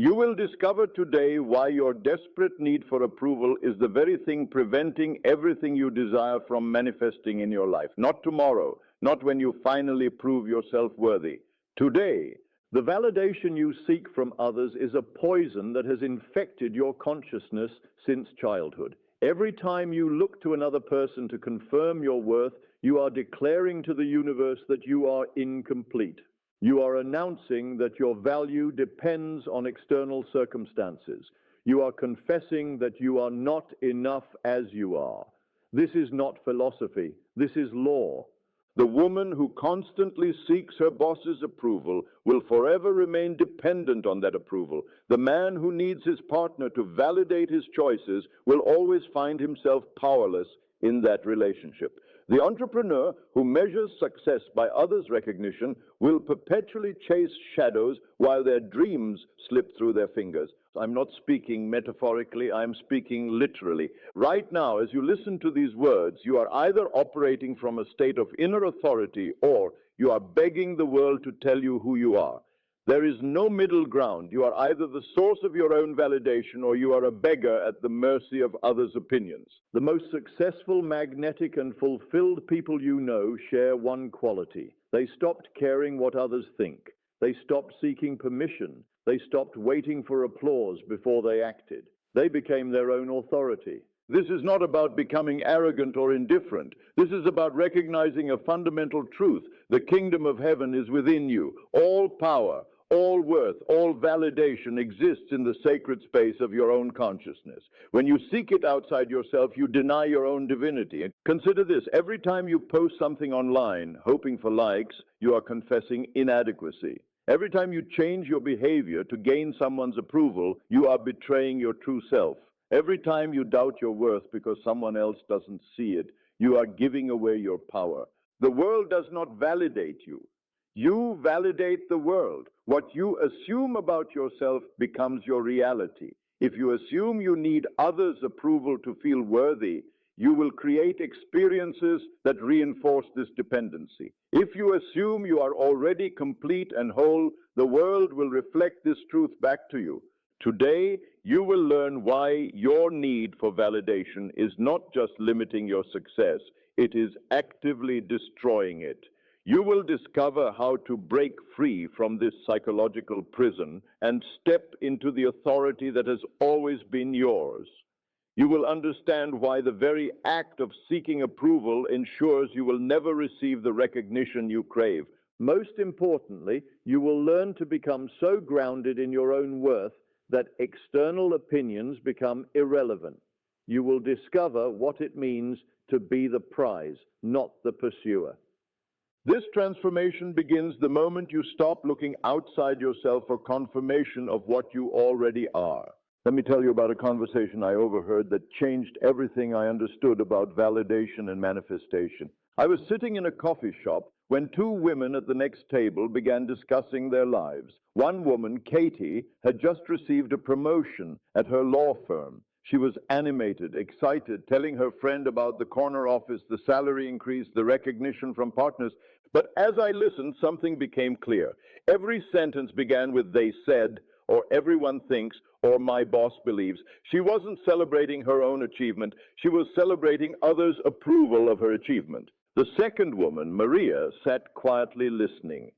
You will discover today why your desperate need for approval is the very thing preventing everything you desire from manifesting in your life. Not tomorrow, not when you finally prove yourself worthy. Today, the validation you seek from others is a poison that has infected your consciousness since childhood. Every time you look to another person to confirm your worth, you are declaring to the universe that you are incomplete. You are announcing that your value depends on external circumstances. You are confessing that you are not enough as you are. This is not philosophy. This is law. The woman who constantly seeks her boss's approval will forever remain dependent on that approval. The man who needs his partner to validate his choices will always find himself powerless in that relationship. The entrepreneur who measures success by others' recognition will perpetually chase shadows while their dreams slip through their fingers. I'm not speaking metaphorically, I'm speaking literally. Right now, as you listen to these words, you are either operating from a state of inner authority or you are begging the world to tell you who you are. There is no middle ground. You are either the source of your own validation or you are a beggar at the mercy of others' opinions. The most successful, magnetic, and fulfilled people you know share one quality. They stopped caring what others think. They stopped seeking permission. They stopped waiting for applause before they acted. They became their own authority. This is not about becoming arrogant or indifferent. This is about recognizing a fundamental truth. The kingdom of heaven is within you. All power, all worth, all validation exists in the sacred space of your own consciousness. When you seek it outside yourself, you deny your own divinity. And consider this, every time you post something online, hoping for likes, you are confessing inadequacy. Every time you change your behavior to gain someone's approval, you are betraying your true self. Every time you doubt your worth because someone else doesn't see it, you are giving away your power. The world does not validate you. You validate the world. What you assume about yourself becomes your reality. If you assume you need others' approval to feel worthy, you will create experiences that reinforce this dependency. If you assume you are already complete and whole, the world will reflect this truth back to you. Today, you will learn why your need for validation is not just limiting your success, it is actively destroying it. You will discover how to break free from this psychological prison and step into the authority that has always been yours. You will understand why the very act of seeking approval ensures you will never receive the recognition you crave. Most importantly, you will learn to become so grounded in your own worth that external opinions become irrelevant. You will discover what it means to be the prize, not the pursuer. This transformation begins the moment you stop looking outside yourself for confirmation of what you already are. Let me tell you about a conversation I overheard that changed everything I understood about validation and manifestation. I was sitting in a coffee shop when two women at the next table began discussing their lives. One woman, Katie, had just received a promotion at her law firm. She was animated, excited, telling her friend about the corner office, the salary increase, the recognition from partners. But as I listened, something became clear. Every sentence began with "they said," or "everyone thinks," or "my boss believes." She wasn't celebrating her own achievement. She was celebrating others' approval of her achievement. The second woman, Maria, sat quietly listening.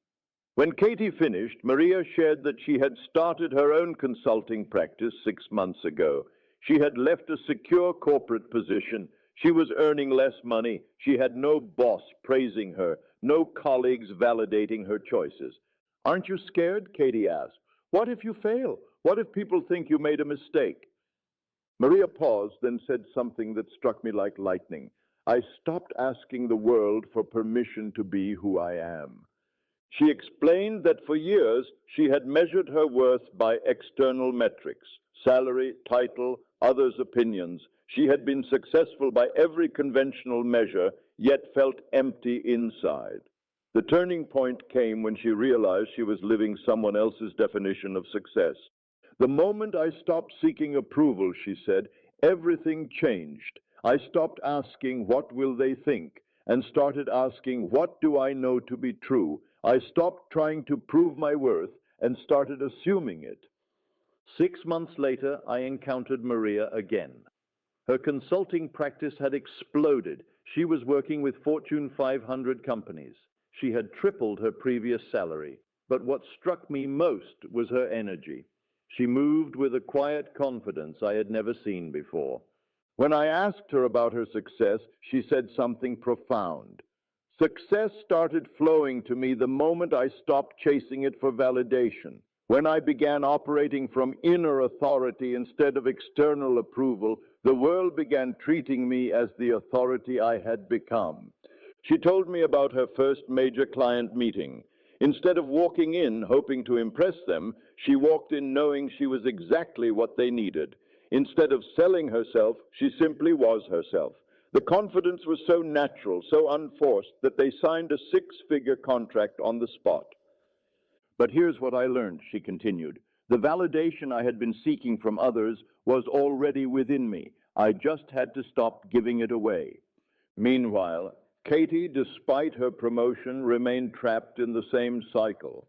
When Katie finished, Maria shared that she had started her own consulting practice 6 months ago. She had left a secure corporate position. She was earning less money. She had no boss praising her, no colleagues validating her choices. "Aren't you scared?" Katie asked. "What if you fail? What if people think you made a mistake?" Maria paused, then said something that struck me like lightning. "I stopped asking the world for permission to be who I am." She explained that for years she had measured her worth by external metrics: salary, title, others' opinions. She had been successful by every conventional measure, yet felt empty inside. The turning point came when she realized she was living someone else's definition of success. "The moment I stopped seeking approval," she said, "everything changed. I stopped asking, 'What will they think?' and started asking, 'What do I know to be true?' I stopped trying to prove my worth and started assuming it." 6 months later, I encountered Maria again. Her consulting practice had exploded. She was working with Fortune 500 companies. She had tripled her previous salary. But what struck me most was her energy. She moved with a quiet confidence I had never seen before. When I asked her about her success, she said something profound. Success started flowing to me the moment I stopped chasing it for validation. When I began operating from inner authority instead of external approval, the world began treating me as the authority I had become. She told me about her first major client meeting. Instead of walking in hoping to impress them, she walked in knowing she was exactly what they needed. Instead of selling herself, she simply was herself. The confidence was so natural, so unforced, that they signed a six-figure contract on the spot. But here's what I learned, she continued. The validation I had been seeking from others was already within me. I just had to stop giving it away. Meanwhile, Katie, despite her promotion, remained trapped in the same cycle,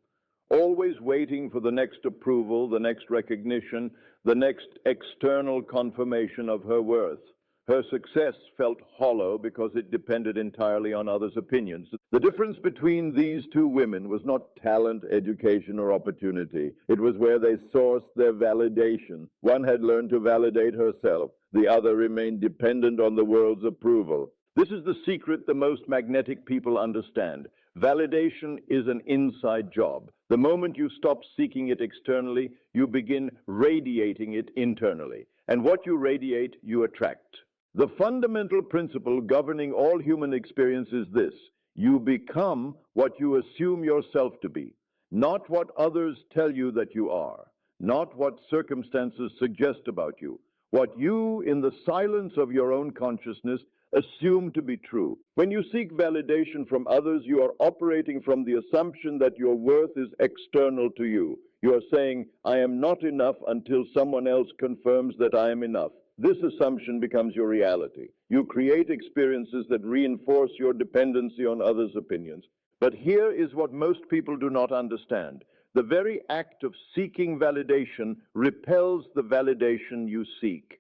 always waiting for the next approval, the next recognition, the next external confirmation of her worth. Her success felt hollow because it depended entirely on others' opinions. The difference between these two women was not talent, education, or opportunity. It was where they sourced their validation. One had learned to validate herself. The other remained dependent on the world's approval. This is the secret the most magnetic people understand. Validation is an inside job. The moment you stop seeking it externally, you begin radiating it internally. And what you radiate, you attract. The fundamental principle governing all human experience is this: you become what you assume yourself to be, not what others tell you that you are, not what circumstances suggest about you, what you, in the silence of your own consciousness, assume to be true. When you seek validation from others, you are operating from the assumption that your worth is external to you. You are saying, I am not enough until someone else confirms that I am enough. This assumption becomes your reality. You create experiences that reinforce your dependency on others' opinions. But here is what most people do not understand. The very act of seeking validation repels the validation you seek.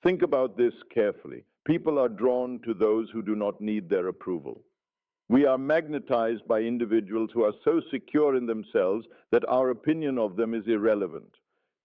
Think about this carefully. People are drawn to those who do not need their approval. We are magnetized by individuals who are so secure in themselves that our opinion of them is irrelevant.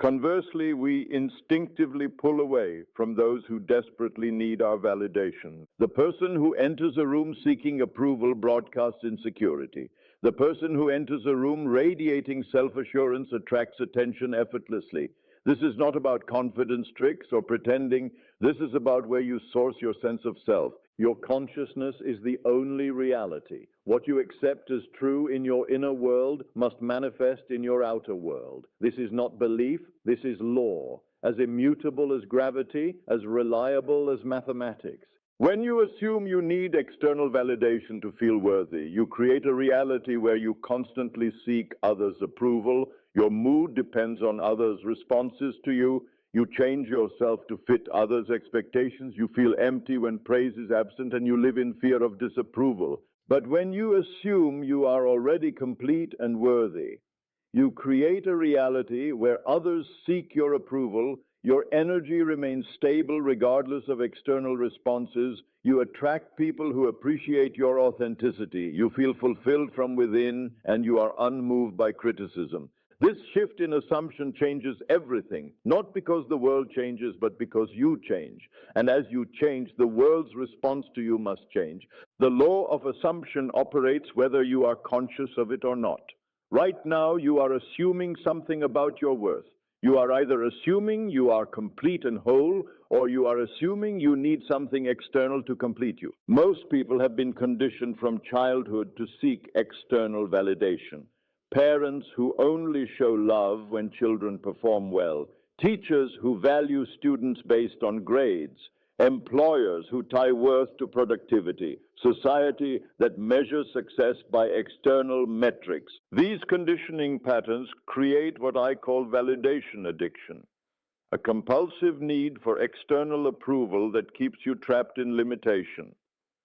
Conversely, we instinctively pull away from those who desperately need our validation. The person who enters a room seeking approval broadcasts insecurity. The person who enters a room radiating self-assurance attracts attention effortlessly. This is not about confidence tricks or pretending. This is about where you source your sense of self. Your consciousness is the only reality. What you accept as true in your inner world must manifest in your outer world. This is not belief, this is law, as immutable as gravity, as reliable as mathematics. When you assume you need external validation to feel worthy, you create a reality where you constantly seek others' approval. Your mood depends on others' responses to you. You change yourself to fit others' expectations. You feel empty when praise is absent, and you live in fear of disapproval. But when you assume you are already complete and worthy, you create a reality where others seek your approval. Your energy remains stable regardless of external responses. You attract people who appreciate your authenticity. You feel fulfilled from within, and you are unmoved by criticism. This shift in assumption changes everything, not because the world changes, but because you change. And as you change, the world's response to you must change. The law of assumption operates whether you are conscious of it or not. Right now, you are assuming something about your worth. You are either assuming you are complete and whole, or you are assuming you need something external to complete you. Most people have been conditioned from childhood to seek external validation. Parents who only show love when children perform well, teachers who value students based on grades, employers who tie worth to productivity, society that measures success by external metrics. These conditioning patterns create what I call validation addiction, a compulsive need for external approval that keeps you trapped in limitation.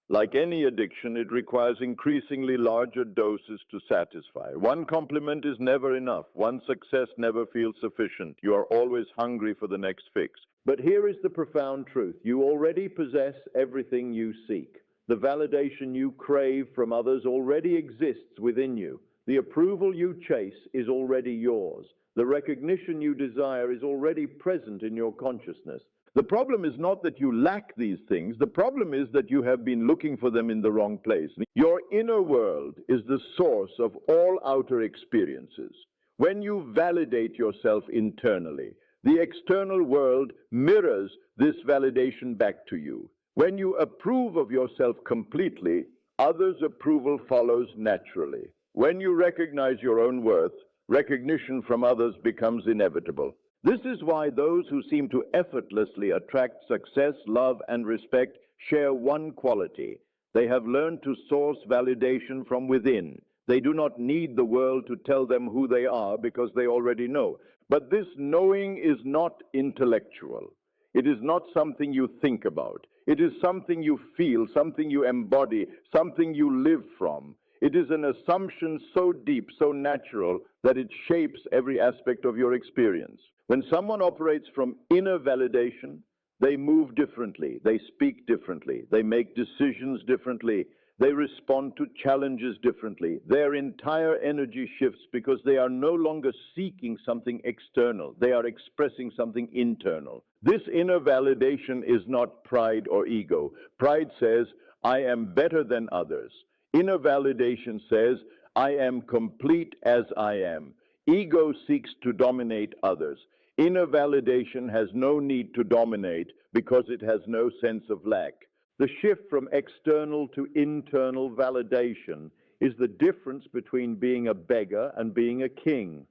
Like any addiction, it requires increasingly larger doses to satisfy. One compliment is never enough. One success never feels sufficient. You are always hungry for the next fix. But here is the profound truth. You already possess everything you seek. The validation you crave from others already exists within you. The approval you chase is already yours. The recognition you desire is already present in your consciousness. The problem is not that you lack these things. The problem is that you have been looking for them in the wrong place. Your inner world is the source of all outer experiences. When you validate yourself internally, the external world mirrors this validation back to you. When you approve of yourself completely, others' approval follows naturally. When you recognize your own worth, recognition from others becomes inevitable. This is why those who seem to effortlessly attract success, love, and respect share one quality. They have learned to source validation from within. They do not need the world to tell them who they are because they already know. But this knowing is not intellectual. It is not something you think about. It is something you feel, something you embody, something you live from. It is an assumption so deep, so natural, that it shapes every aspect of your experience. When someone operates from inner validation, they move differently, they speak differently, they make decisions differently, they respond to challenges differently. Their entire energy shifts because they are no longer seeking something external. They are expressing something internal. This inner validation is not pride or ego. Pride says, I am better than others. Inner validation says, I am complete as I am. Ego seeks to dominate others. Inner validation has no need to dominate because it has no sense of lack. The shift from external to internal validation is the difference between being a beggar and being a king.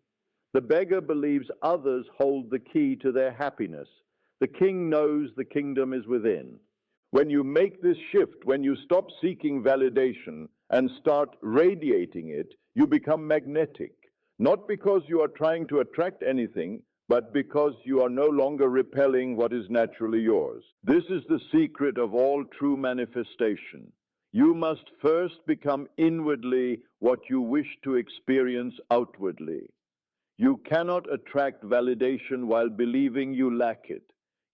The beggar believes others hold the key to their happiness. The king knows the kingdom is within. When you make this shift, when you stop seeking validation and start radiating it, you become magnetic. Not because you are trying to attract anything, but because you are no longer repelling what is naturally yours. This is the secret of all true manifestation. You must first become inwardly what you wish to experience outwardly. You cannot attract validation while believing you lack it.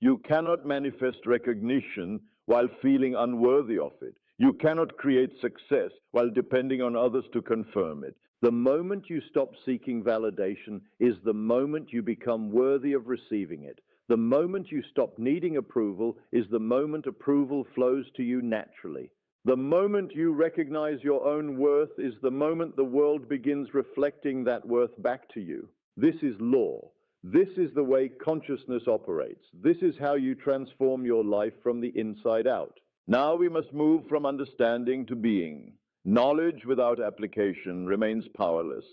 You cannot manifest recognition while feeling unworthy of it. You cannot create success while depending on others to confirm it. The moment you stop seeking validation is the moment you become worthy of receiving it. The moment you stop needing approval is the moment approval flows to you naturally. The moment you recognize your own worth is the moment the world begins reflecting that worth back to you. This is law. This is the way consciousness operates. This is how you transform your life from the inside out. Now we must move from understanding to being. Knowledge without application remains powerless.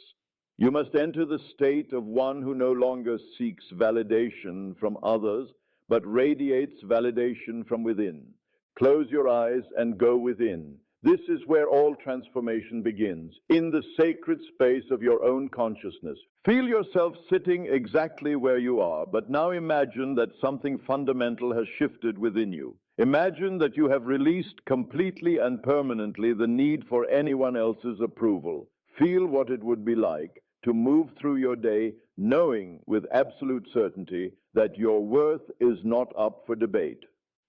You must enter the state of one who no longer seeks validation from others, but radiates validation from within. Close your eyes and go within. This is where all transformation begins, in the sacred space of your own consciousness. Feel yourself sitting exactly where you are, but now imagine that something fundamental has shifted within you. Imagine that you have released completely and permanently the need for anyone else's approval. Feel what it would be like to move through your day knowing with absolute certainty that your worth is not up for debate.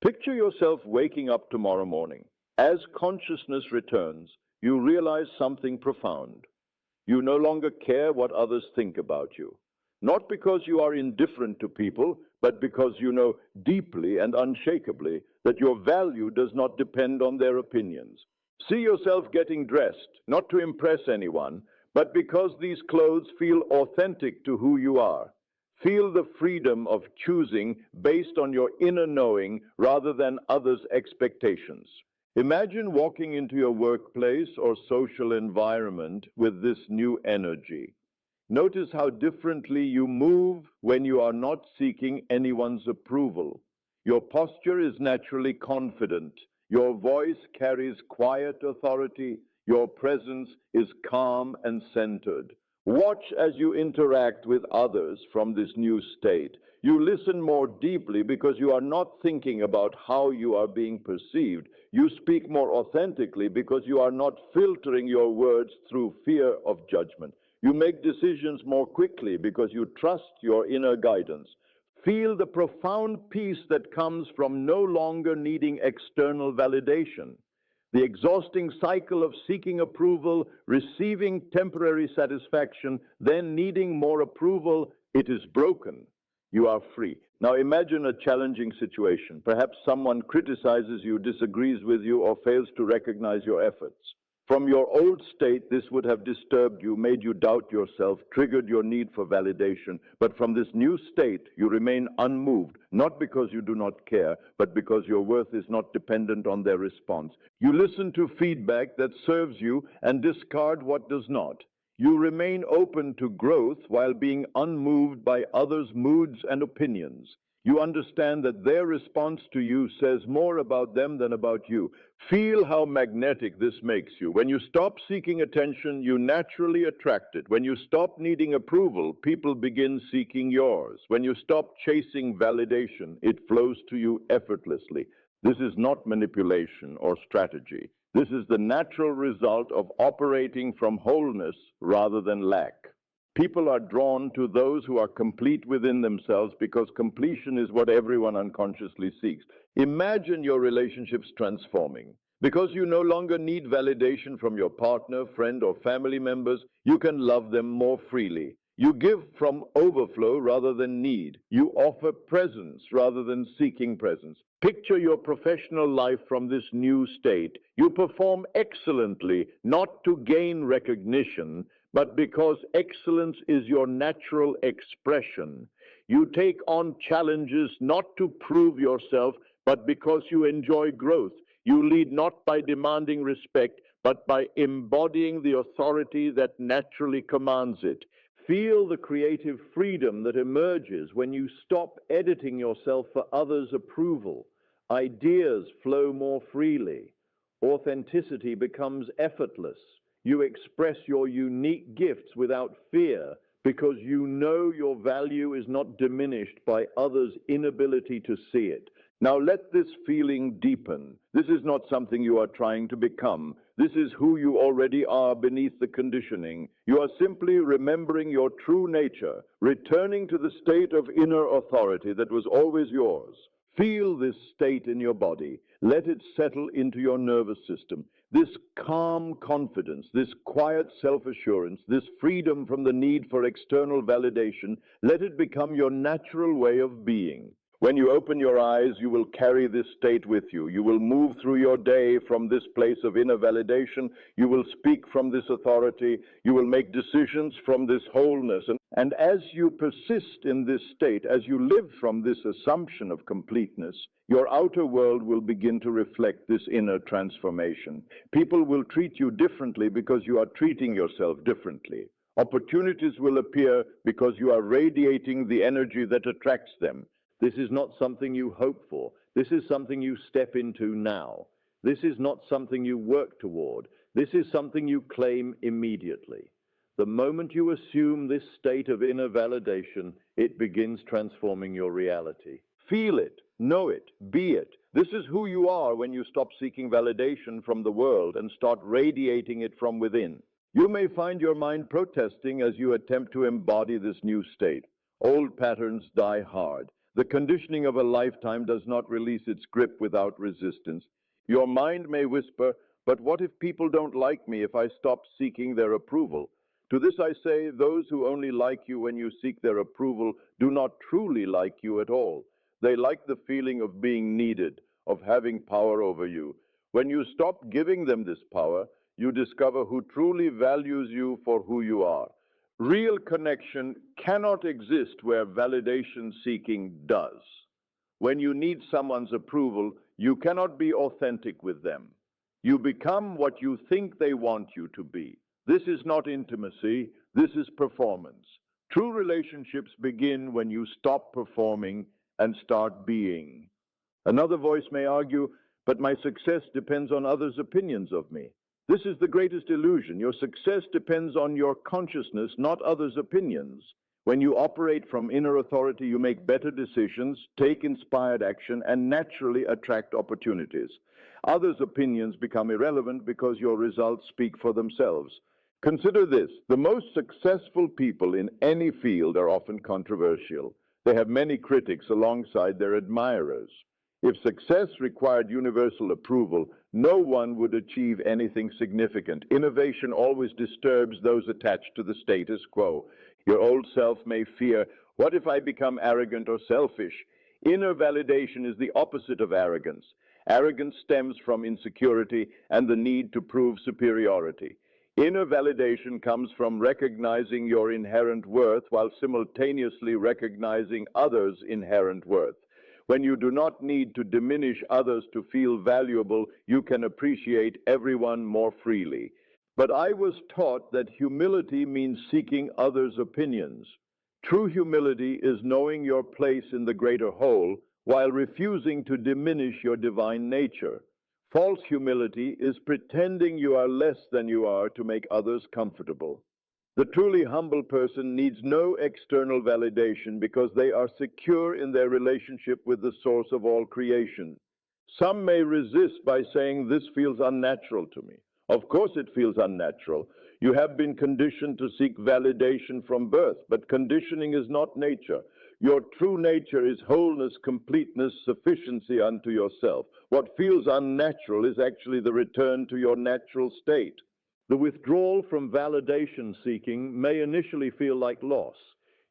Picture yourself waking up tomorrow morning. As consciousness returns, you realize something profound. You no longer care what others think about you. Not because you are indifferent to people, but because you know deeply and unshakably that your value does not depend on their opinions. See yourself getting dressed, not to impress anyone, but because these clothes feel authentic to who you are. Feel the freedom of choosing based on your inner knowing rather than others' expectations. Imagine walking into your workplace or social environment with this new energy. Notice how differently you move when you are not seeking anyone's approval. Your posture is naturally confident. Your voice carries quiet authority. Your presence is calm and centered. Watch as you interact with others from this new state. You listen more deeply because you are not thinking about how you are being perceived. You speak more authentically because you are not filtering your words through fear of judgment. You make decisions more quickly because you trust your inner guidance. Feel the profound peace that comes from no longer needing external validation. The exhausting cycle of seeking approval, receiving temporary satisfaction, then needing more approval, it is broken. You are free. Now imagine a challenging situation. Perhaps someone criticizes you, disagrees with you, or fails to recognize your efforts. From your old state, this would have disturbed you, made you doubt yourself, triggered your need for validation. But from this new state, you remain unmoved, not because you do not care, but because your worth is not dependent on their response. You listen to feedback that serves you and discard what does not. You remain open to growth while being unmoved by others' moods and opinions. You understand that their response to you says more about them than about you. Feel how magnetic this makes you. When you stop seeking attention, you naturally attract it. When you stop needing approval, people begin seeking yours. When you stop chasing validation, it flows to you effortlessly. This is not manipulation or strategy. This is the natural result of operating from wholeness rather than lack. People are drawn to those who are complete within themselves because completion is what everyone unconsciously seeks. Imagine your relationships transforming. Because you no longer need validation from your partner, friend, or family members, you can love them more freely. You give from overflow rather than need. You offer presence rather than seeking presence. Picture your professional life from this new state. You perform excellently, not to gain recognition, but because excellence is your natural expression. You take on challenges not to prove yourself, but because you enjoy growth. You lead not by demanding respect, but by embodying the authority that naturally commands it. Feel the creative freedom that emerges when you stop editing yourself for others' approval. Ideas flow more freely. Authenticity becomes effortless. You express your unique gifts without fear because you know your value is not diminished by others' inability to see it. Now let this feeling deepen. This is not something you are trying to become. This is who you already are beneath the conditioning. You are simply remembering your true nature, returning to the state of inner authority that was always yours. Feel this state in your body. Let it settle into your nervous system. This calm confidence, this quiet self-assurance, this freedom from the need for external validation, let it become your natural way of being. When you open your eyes, you will carry this state with you. You will move through your day from this place of inner validation. You will speak from this authority. You will make decisions from this wholeness. And as you persist in this state, as you live from this assumption of completeness, your outer world will begin to reflect this inner transformation. People will treat you differently because you are treating yourself differently. Opportunities will appear because you are radiating the energy that attracts them. This is not something you hope for. This is something you step into now. This is not something you work toward. This is something you claim immediately. The moment you assume this state of inner validation, it begins transforming your reality. Feel it, know it, be it. This is who you are when you stop seeking validation from the world and start radiating it from within. You may find your mind protesting as you attempt to embody this new state. Old patterns die hard. The conditioning of a lifetime does not release its grip without resistance. Your mind may whisper, but what if people don't like me if I stop seeking their approval? To this I say, those who only like you when you seek their approval do not truly like you at all. They like the feeling of being needed, of having power over you. When you stop giving them this power, you discover who truly values you for who you are. Real connection cannot exist where validation seeking does. When you need someone's approval, you cannot be authentic with them. You become what you think they want you to be. This is not intimacy, this is performance. True relationships begin when you stop performing and start being. Another voice may argue, but my success depends on others' opinions of me. This is the greatest illusion. Your success depends on your consciousness, not others' opinions. When you operate from inner authority, you make better decisions, take inspired action, and naturally attract opportunities. Others' opinions become irrelevant because your results speak for themselves. Consider this: the most successful people in any field are often controversial. They have many critics alongside their admirers. If success required universal approval, no one would achieve anything significant. Innovation always disturbs those attached to the status quo. Your old self may fear, what if I become arrogant or selfish? Inner validation is the opposite of arrogance. Arrogance stems from insecurity and the need to prove superiority. Inner validation comes from recognizing your inherent worth while simultaneously recognizing others' inherent worth. When you do not need to diminish others to feel valuable, you can appreciate everyone more freely. But I was taught that humility means seeking others' opinions. True humility is knowing your place in the greater whole while refusing to diminish your divine nature. False humility is pretending you are less than you are to make others comfortable. The truly humble person needs no external validation because they are secure in their relationship with the source of all creation. Some may resist by saying, "This feels unnatural to me." Of course it feels unnatural. You have been conditioned to seek validation from birth, but conditioning is not nature. Your true nature is wholeness, completeness, sufficiency unto yourself. What feels unnatural is actually the return to your natural state. The withdrawal from validation seeking may initially feel like loss.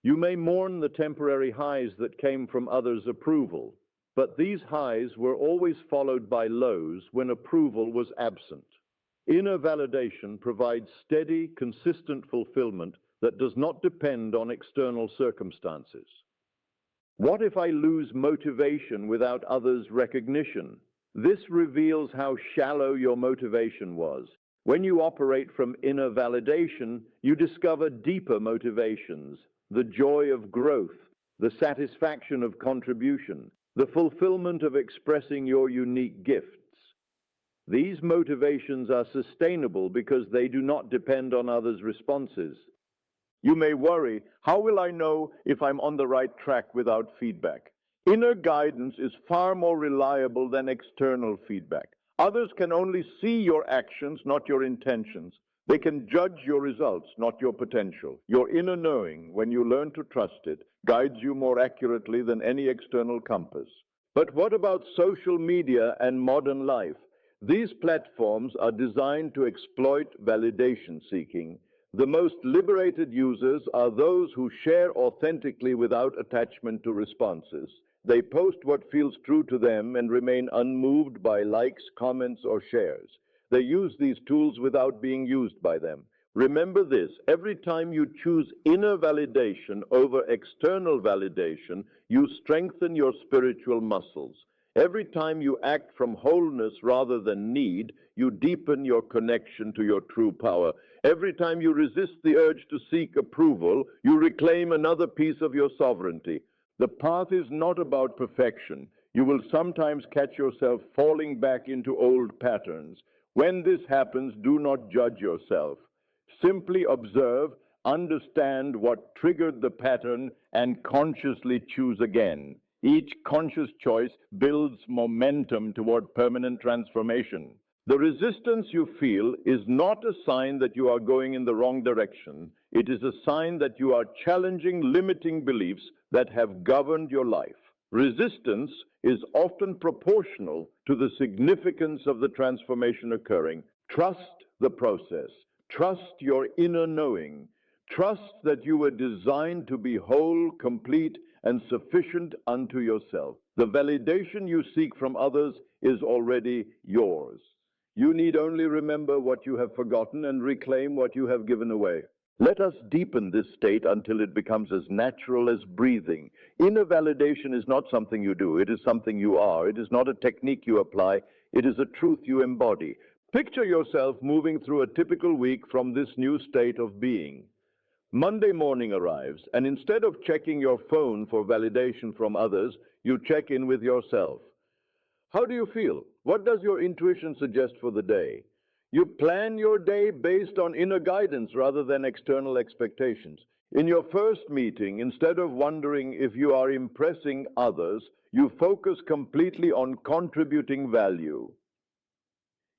You may mourn the temporary highs that came from others' approval, but these highs were always followed by lows when approval was absent. Inner validation provides steady, consistent fulfillment that does not depend on external circumstances. What if I lose motivation without others' recognition? This reveals how shallow your motivation was. When you operate from inner validation, you discover deeper motivations, the joy of growth, the satisfaction of contribution, the fulfillment of expressing your unique gifts. These motivations are sustainable because they do not depend on others' responses. You may worry, how will I know if I'm on the right track without feedback? Inner guidance is far more reliable than external feedback. Others can only see your actions, not your intentions. They can judge your results, not your potential. Your inner knowing, when you learn to trust it, guides you more accurately than any external compass. But what about social media and modern life? These platforms are designed to exploit validation seeking. The most liberated users are those who share authentically without attachment to responses. They post what feels true to them and remain unmoved by likes, comments, or shares. They use these tools without being used by them. Remember this: every time you choose inner validation over external validation, you strengthen your spiritual muscles. Every time you act from wholeness rather than need, you deepen your connection to your true power. Every time you resist the urge to seek approval, you reclaim another piece of your sovereignty. The path is not about perfection. You will sometimes catch yourself falling back into old patterns. When this happens, do not judge yourself. Simply observe, understand what triggered the pattern, and consciously choose again. Each conscious choice builds momentum toward permanent transformation. The resistance you feel is not a sign that you are going in the wrong direction. It is a sign that you are challenging limiting beliefs that have governed your life. Resistance is often proportional to the significance of the transformation occurring. Trust the process. Trust your inner knowing. Trust that you were designed to be whole, complete, and sufficient unto yourself. The validation you seek from others is already yours. You need only remember what you have forgotten and reclaim what you have given away. Let us deepen this state until it becomes as natural as breathing. Inner validation is not something you do. It is something you are. It is not a technique you apply. It is a truth you embody. Picture yourself moving through a typical week from this new state of being. Monday morning arrives, and instead of checking your phone for validation from others, you check in with yourself. How do you feel? What does your intuition suggest for the day? You plan your day based on inner guidance rather than external expectations. In your first meeting, instead of wondering if you are impressing others, you focus completely on contributing value.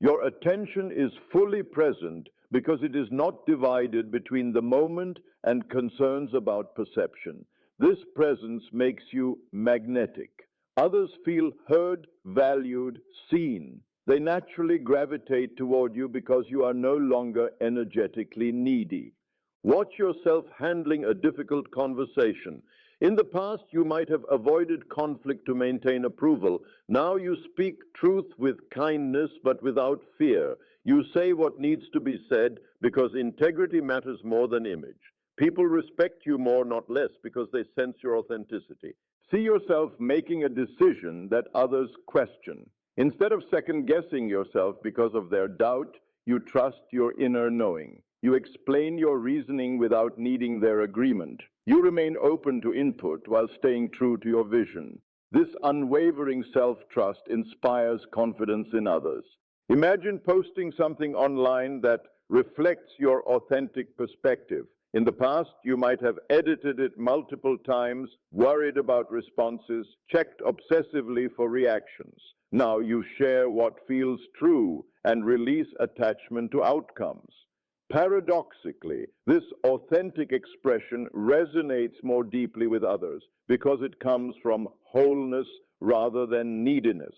Your attention is fully present because it is not divided between the moment and concerns about perception. This presence makes you magnetic. Others feel heard, valued, seen. They naturally gravitate toward you because you are no longer energetically needy. Watch yourself handling a difficult conversation. In the past, you might have avoided conflict to maintain approval. Now you speak truth with kindness but without fear. You say what needs to be said because integrity matters more than image. People respect you more, not less, because they sense your authenticity. See yourself making a decision that others question. Instead of second-guessing yourself because of their doubt, you trust your inner knowing. You explain your reasoning without needing their agreement. You remain open to input while staying true to your vision. This unwavering self-trust inspires confidence in others. Imagine posting something online that reflects your authentic perspective. In the past, you might have edited it multiple times, worried about responses, checked obsessively for reactions. Now you share what feels true and release attachment to outcomes. Paradoxically, this authentic expression resonates more deeply with others because it comes from wholeness rather than neediness.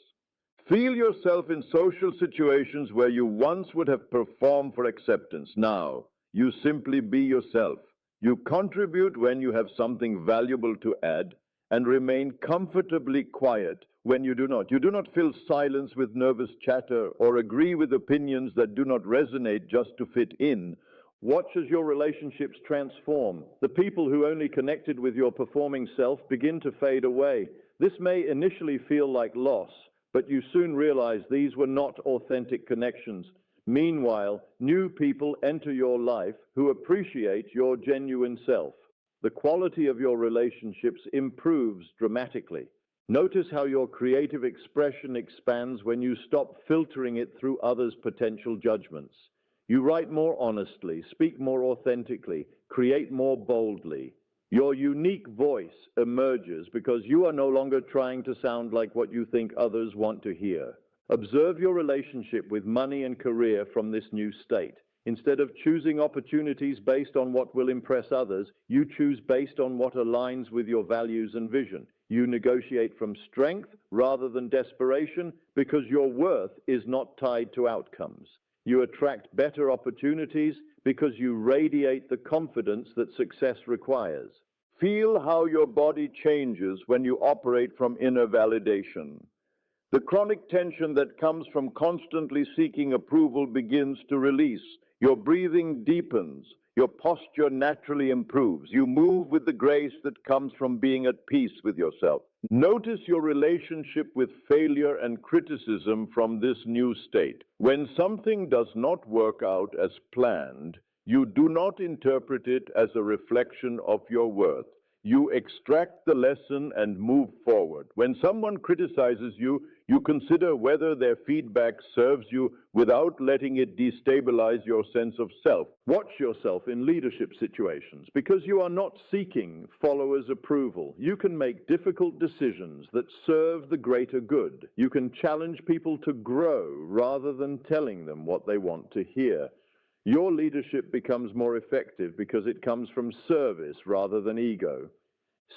Feel yourself in social situations where you once would have performed for acceptance. Now, you simply be yourself. You contribute when you have something valuable to add and remain comfortably quiet when you do not. You do not fill silence with nervous chatter or agree with opinions that do not resonate just to fit in. Watch as your relationships transform. The people who only connected with your performing self begin to fade away. This may initially feel like loss, but you soon realize these were not authentic connections. Meanwhile, new people enter your life who appreciate your genuine self. The quality of your relationships improves dramatically. Notice how your creative expression expands when you stop filtering it through others' potential judgments. You write more honestly, speak more authentically, create more boldly. Your unique voice emerges because you are no longer trying to sound like what you think others want to hear. Observe your relationship with money and career from this new state. Instead of choosing opportunities based on what will impress others, you choose based on what aligns with your values and vision. You negotiate from strength rather than desperation because your worth is not tied to outcomes. You attract better opportunities because you radiate the confidence that success requires. Feel how your body changes when you operate from inner validation. The chronic tension that comes from constantly seeking approval begins to release. Your breathing deepens. Your posture naturally improves. You move with the grace that comes from being at peace with yourself. Notice your relationship with failure and criticism from this new state. When something does not work out as planned, you do not interpret it as a reflection of your worth. You extract the lesson and move forward. When someone criticizes you, you consider whether their feedback serves you without letting it destabilize your sense of self. Watch yourself in leadership situations because you are not seeking followers' approval. You can make difficult decisions that serve the greater good. You can challenge people to grow rather than telling them what they want to hear. Your leadership becomes more effective because it comes from service rather than ego.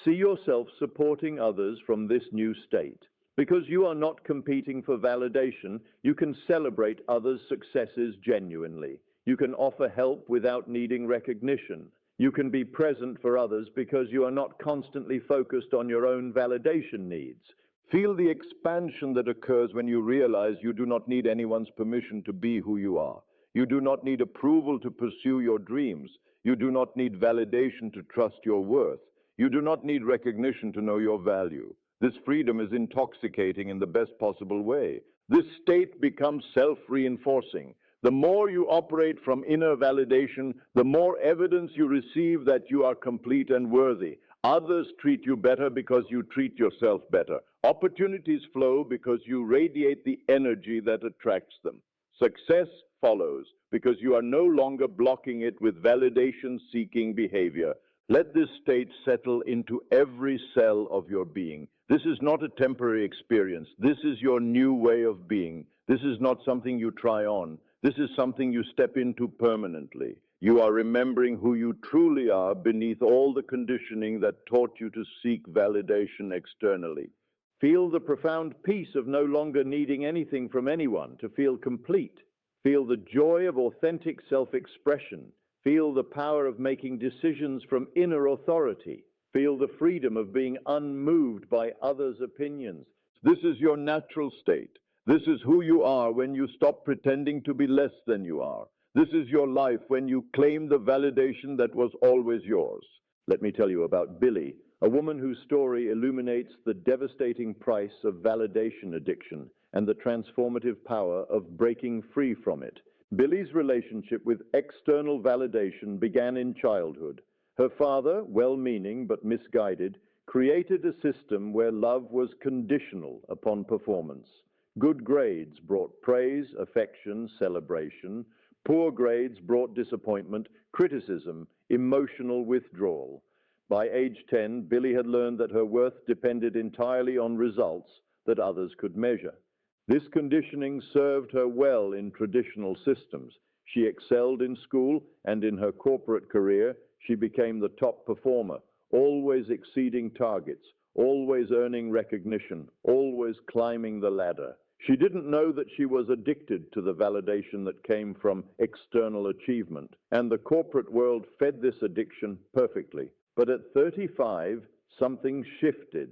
See yourself supporting others from this new state. Because you are not competing for validation, you can celebrate others' successes genuinely. You can offer help without needing recognition. You can be present for others because you are not constantly focused on your own validation needs. Feel the expansion that occurs when you realize you do not need anyone's permission to be who you are. You do not need approval to pursue your dreams. You do not need validation to trust your worth. You do not need recognition to know your value. This freedom is intoxicating in the best possible way. This state becomes self-reinforcing. The more you operate from inner validation, the more evidence you receive that you are complete and worthy. Others treat you better because you treat yourself better. Opportunities flow because you radiate the energy that attracts them. Success follows, because you are no longer blocking it with validation-seeking behavior. Let this state settle into every cell of your being. This is not a temporary experience. This is your new way of being. This is not something you try on. This is something you step into permanently. You are remembering who you truly are beneath all the conditioning that taught you to seek validation externally. Feel the profound peace of no longer needing anything from anyone to feel complete. Feel the joy of authentic self-expression. Feel the power of making decisions from inner authority. Feel the freedom of being unmoved by others' opinions. This is your natural state. This is who you are when you stop pretending to be less than you are. This is your life when you claim the validation that was always yours. Let me tell you about Billy, a woman whose story illuminates the devastating price of validation addiction and the transformative power of breaking free from it. Billy's relationship with external validation began in childhood. Her father, well-meaning but misguided, created a system where love was conditional upon performance. Good grades brought praise, affection, celebration. Poor grades brought disappointment, criticism, emotional withdrawal. By age 10, Billy had learned that her worth depended entirely on results that others could measure. This conditioning served her well in traditional systems. She excelled in school, and in her corporate career, she became the top performer, always exceeding targets, always earning recognition, always climbing the ladder. She didn't know that she was addicted to the validation that came from external achievement, and the corporate world fed this addiction perfectly. But at 35, something shifted.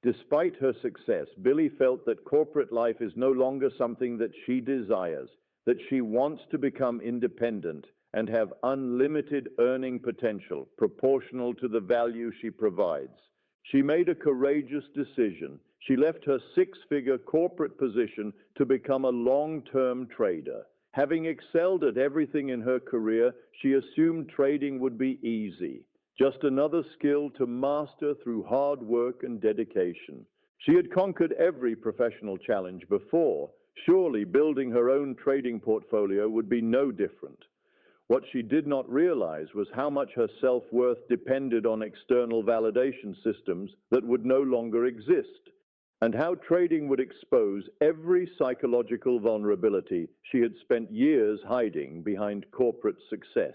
Despite her success, Billy felt that corporate life is no longer something that she desires, that she wants to become independent and have unlimited earning potential proportional to the value she provides. She made a courageous decision. She left her six-figure corporate position to become a long-term trader. Having excelled at everything in her career, she assumed trading would be easy. Just another skill to master through hard work and dedication. She had conquered every professional challenge before. Surely building her own trading portfolio would be no different. What she did not realize was how much her self-worth depended on external validation systems that would no longer exist, and how trading would expose every psychological vulnerability she had spent years hiding behind corporate success.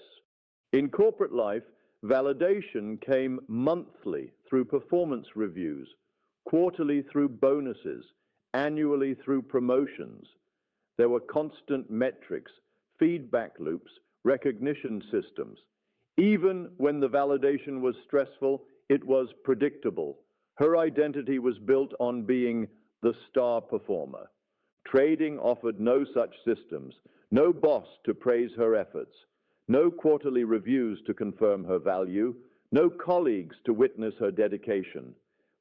In corporate life, validation came monthly through performance reviews, quarterly through bonuses, annually through promotions. There were constant metrics, feedback loops, recognition systems. Even when the validation was stressful, it was predictable. Her identity was built on being the star performer. Trading offered no such systems, no boss to praise her efforts, no quarterly reviews to confirm her value, no colleagues to witness her dedication.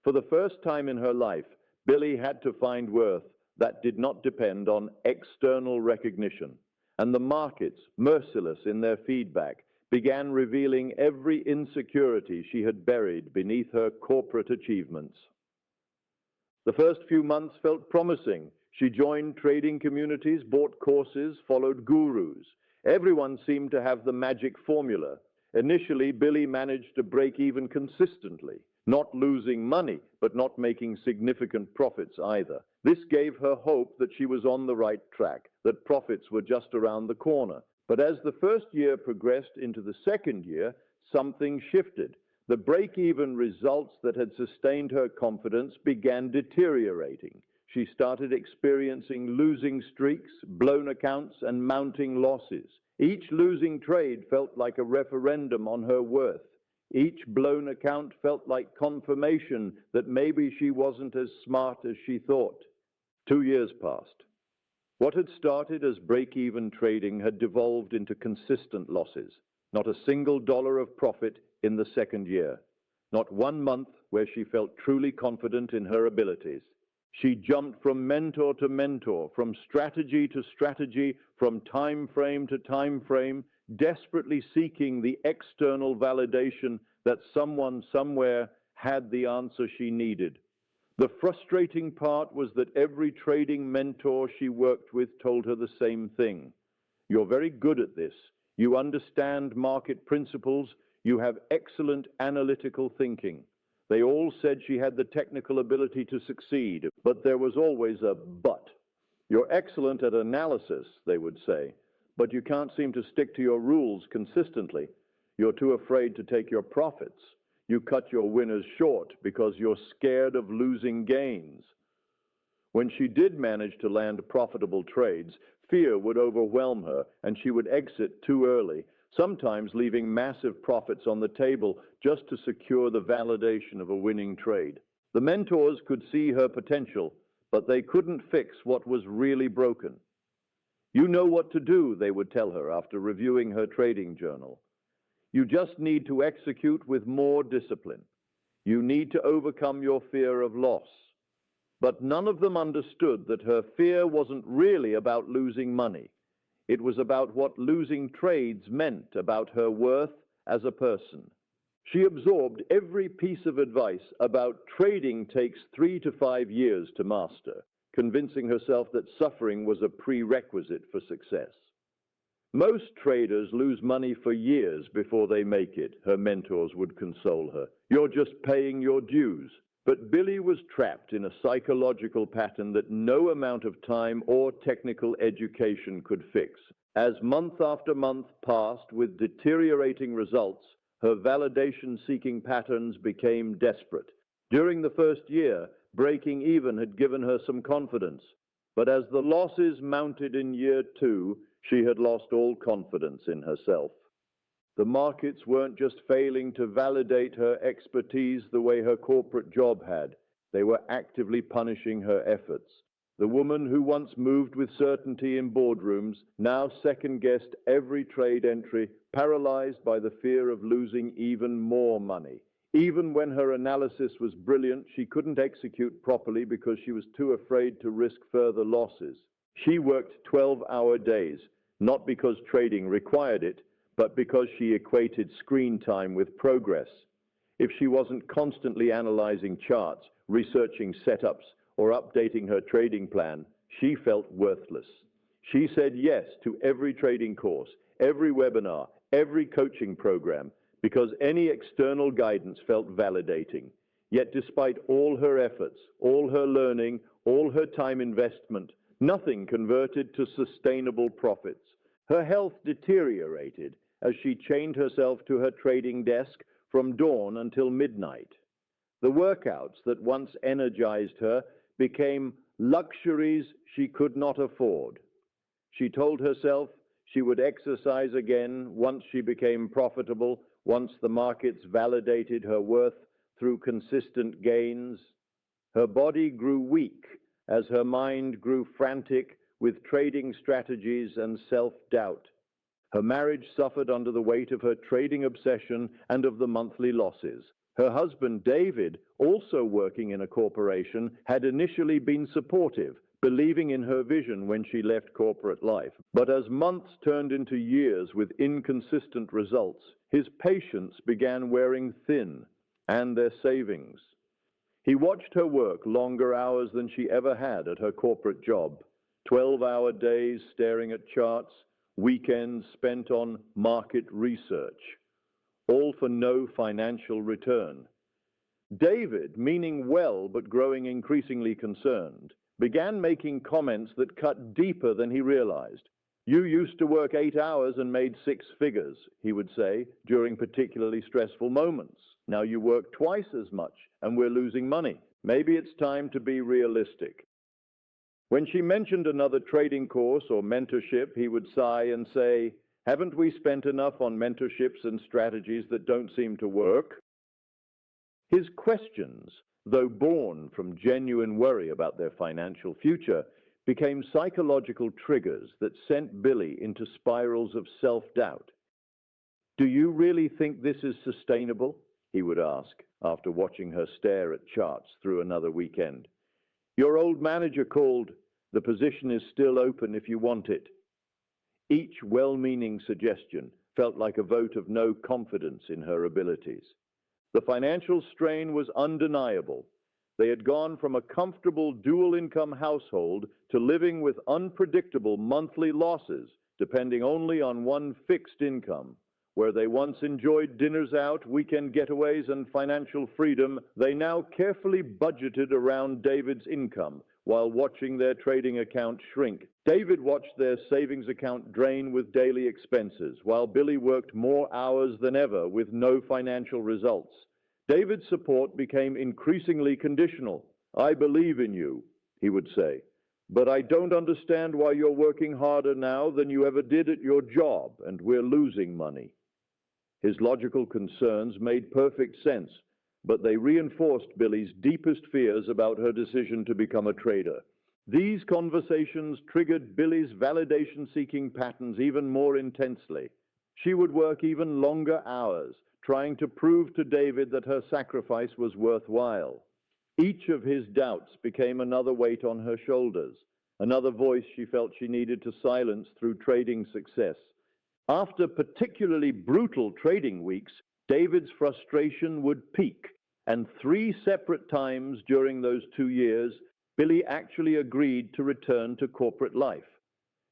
For the first time in her life, Billy had to find worth that did not depend on external recognition. And the markets, merciless in their feedback, began revealing every insecurity she had buried beneath her corporate achievements. The first few months felt promising. She joined trading communities, bought courses, followed gurus. Everyone seemed to have the magic formula. Initially, Billy managed to break even consistently, not losing money, but not making significant profits either. This gave her hope that she was on the right track, that profits were just around the corner. But as the first year progressed into the second year, something shifted. The break-even results that had sustained her confidence began deteriorating. She started experiencing losing streaks, blown accounts, and mounting losses. Each losing trade felt like a referendum on her worth. Each blown account felt like confirmation that maybe she wasn't as smart as she thought. 2 years passed. What had started as break-even trading had devolved into consistent losses. Not a single dollar of profit in the second year. Not 1 month where she felt truly confident in her abilities. She jumped from mentor to mentor, from strategy to strategy, from time frame to time frame, desperately seeking the external validation that someone somewhere had the answer she needed. The frustrating part was that every trading mentor she worked with told her the same thing. You're very good at this. You understand market principles. You have excellent analytical thinking. They all said she had the technical ability to succeed, but there was always a but. You're excellent at analysis, they would say, but you can't seem to stick to your rules consistently. You're too afraid to take your profits. You cut your winners short because you're scared of losing gains. When she did manage to land profitable trades, fear would overwhelm her and she would exit too early, sometimes leaving massive profits on the table just to secure the validation of a winning trade. The mentors could see her potential, but they couldn't fix what was really broken. You know what to do, they would tell her after reviewing her trading journal. You just need to execute with more discipline. You need to overcome your fear of loss. But none of them understood that her fear wasn't really about losing money. It was about what losing trades meant about her worth as a person. She absorbed every piece of advice about trading takes 3 to 5 years to master, convincing herself that suffering was a prerequisite for success. Most traders lose money for years before they make it, her mentors would console her. You're just paying your dues. But Billy was trapped in a psychological pattern that no amount of time or technical education could fix. As month after month passed with deteriorating results, her validation-seeking patterns became desperate. During the first year, breaking even had given her some confidence. But as the losses mounted in year 2, she had lost all confidence in herself. The markets weren't just failing to validate her expertise the way her corporate job had. They were actively punishing her efforts. The woman who once moved with certainty in boardrooms now second-guessed every trade entry, paralyzed by the fear of losing even more money. Even when her analysis was brilliant, she couldn't execute properly because she was too afraid to risk further losses. She worked 12-hour days, not because trading required it, but because she equated screen time with progress. If she wasn't constantly analyzing charts, researching setups, or updating her trading plan, she felt worthless. She said yes to every trading course, every webinar, every coaching program, because any external guidance felt validating. Yet despite all her efforts, all her learning, all her time investment, nothing converted to sustainable profits. Her health deteriorated as she chained herself to her trading desk from dawn until midnight. The workouts that once energized her became luxuries she could not afford. She told herself she would exercise again once she became profitable, once the markets validated her worth through consistent gains. Her body grew weak as her mind grew frantic with trading strategies and self-doubt. Her marriage suffered under the weight of her trading obsession and of the monthly losses. Her husband, David, also working in a corporation, had initially been supportive, believing in her vision when she left corporate life. But as months turned into years with inconsistent results, his patience began wearing thin, and their savings. He watched her work longer hours than she ever had at her corporate job, 12-hour days staring at charts, weekends spent on market research, all for no financial return. David, meaning well but growing increasingly concerned, began making comments that cut deeper than he realized. "You used to work 8 hours and made 6 figures," he would say, during particularly stressful moments. "Now you work twice as much and we're losing money. Maybe it's time to be realistic." When she mentioned another trading course or mentorship, he would sigh and say, "Haven't we spent enough on mentorships and strategies that don't seem to work?" His questions, though born from genuine worry about their financial future, became psychological triggers that sent Billy into spirals of self-doubt. "Do you really think this is sustainable?" he would ask after watching her stare at charts through another weekend. "Your old manager called. The position is still open if you want it." Each well-meaning suggestion felt like a vote of no confidence in her abilities. The financial strain was undeniable. They had gone from a comfortable dual-income household to living with unpredictable monthly losses, depending only on one fixed income. Where they once enjoyed dinners out, weekend getaways, and financial freedom, they now carefully budgeted around David's income while watching their trading account shrink. David watched their savings account drain with daily expenses, while Billy worked more hours than ever with no financial results. David's support became increasingly conditional. "I believe in you," he would say, "but I don't understand why you're working harder now than you ever did at your job, and we're losing money." His logical concerns made perfect sense, but they reinforced Billy's deepest fears about her decision to become a trader. These conversations triggered Billy's validation-seeking patterns even more intensely. She would work even longer hours, trying to prove to David that her sacrifice was worthwhile. Each of his doubts became another weight on her shoulders, another voice she felt she needed to silence through trading success. After particularly brutal trading weeks, David's frustration would peak, and 3 separate times during those 2 years, Billy actually agreed to return to corporate life.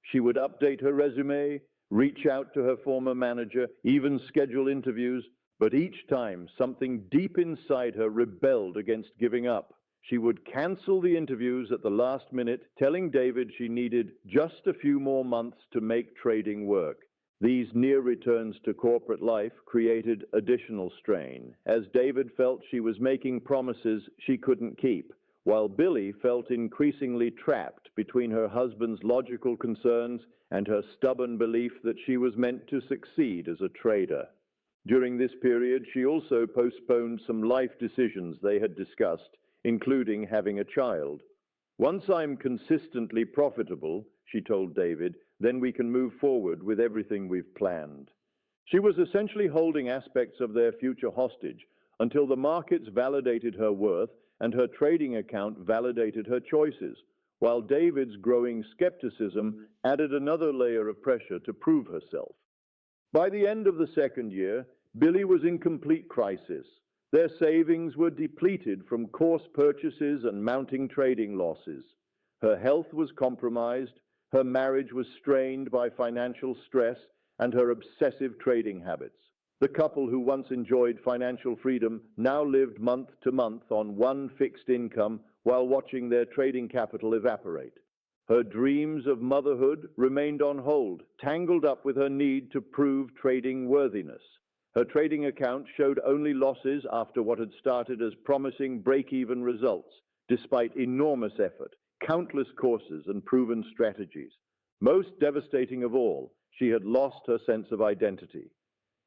She would update her resume, reach out to her former manager, even schedule interviews, but each time something deep inside her rebelled against giving up. She would cancel the interviews at the last minute, telling David she needed just a few more months to make trading work. These near returns to corporate life created additional strain, as David felt she was making promises she couldn't keep, while Billy felt increasingly trapped between her husband's logical concerns and her stubborn belief that she was meant to succeed as a trader. During this period, she also postponed some life decisions they had discussed, including having a child. "Once I'm consistently profitable," she told David, "then we can move forward with everything we've planned." She was essentially holding aspects of their future hostage until the markets validated her worth and her trading account validated her choices, while David's growing skepticism added another layer of pressure to prove herself. By the end of the second year, Billy was in complete crisis. Their savings were depleted from course purchases and mounting trading losses. Her health was compromised, her marriage was strained by financial stress, and her obsessive trading habits. The couple who once enjoyed financial freedom now lived month to month on one fixed income while watching their trading capital evaporate. Her dreams of motherhood remained on hold, tangled up with her need to prove trading worthiness. Her trading account showed only losses after what had started as promising break-even results, despite enormous effort, countless courses, and proven strategies. Most devastating of all, she had lost her sense of identity.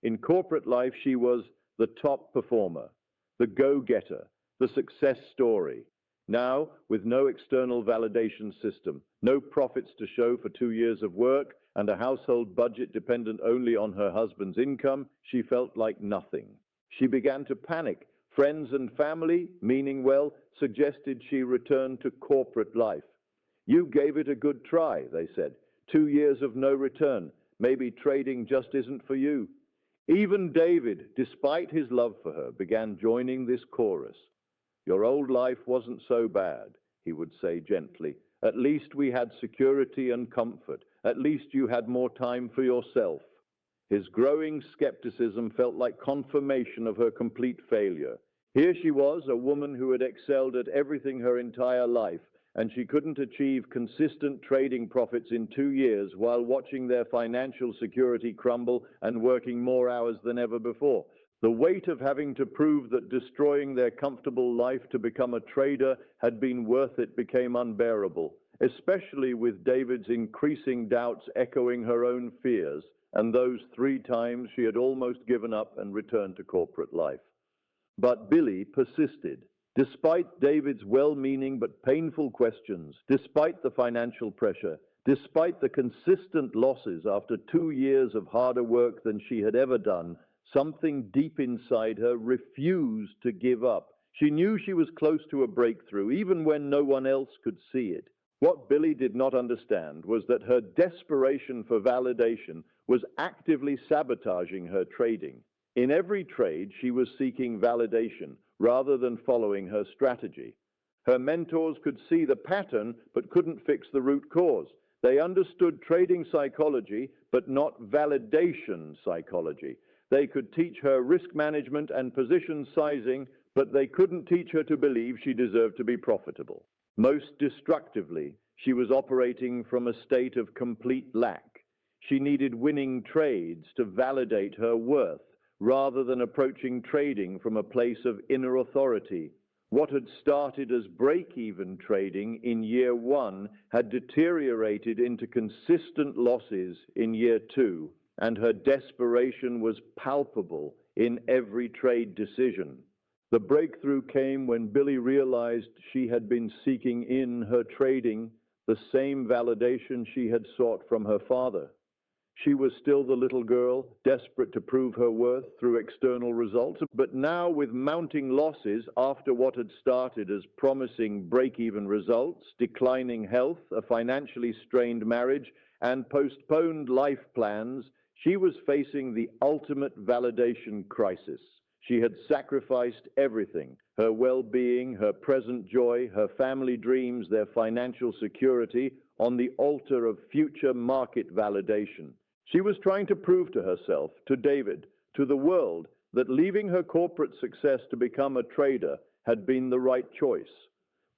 In corporate life, she was the top performer, the go-getter, the success story. Now, with no external validation system, no profits to show for 2 years of work, and a household budget dependent only on her husband's income, she felt like nothing. She began to panic. Friends and family, meaning well, suggested she return to corporate life. "You gave it a good try," they said. 2 years of no return. Maybe trading just isn't for you." Even David, despite his love for her, began joining this chorus. "Your old life wasn't so bad," he would say gently. "At least we had security and comfort. At least you had more time for yourself." His growing skepticism felt like confirmation of her complete failure. Here she was, a woman who had excelled at everything her entire life, and she couldn't achieve consistent trading profits in 2 years while watching their financial security crumble and working more hours than ever before. The weight of having to prove that destroying their comfortable life to become a trader had been worth it became unbearable, especially with David's increasing doubts echoing her own fears, and those 3 times she had almost given up and returned to corporate life. But Billy persisted. Despite David's well-meaning but painful questions, despite the financial pressure, despite the consistent losses after 2 years of harder work than she had ever done, something deep inside her refused to give up. She knew she was close to a breakthrough, even when no one else could see it. What Billy did not understand was that her desperation for validation was actively sabotaging her trading. In every trade, she was seeking validation rather than following her strategy. Her mentors could see the pattern but couldn't fix the root cause. They understood trading psychology, but not validation psychology. They could teach her risk management and position sizing, but they couldn't teach her to believe she deserved to be profitable. Most destructively, she was operating from a state of complete lack. She needed winning trades to validate her worth, rather than approaching trading from a place of inner authority. What had started as break-even trading in year 1 had deteriorated into consistent losses in year 2, and her desperation was palpable in every trade decision. The breakthrough came when Billy realized she had been seeking in her trading the same validation she had sought from her father. She was still the little girl, desperate to prove her worth through external results, but now with mounting losses after what had started as promising break-even results, declining health, a financially strained marriage, and postponed life plans, she was facing the ultimate validation crisis. She had sacrificed everything, her well-being, her present joy, her family dreams, their financial security, on the altar of future market validation. She was trying to prove to herself, to David, to the world, that leaving her corporate success to become a trader had been the right choice.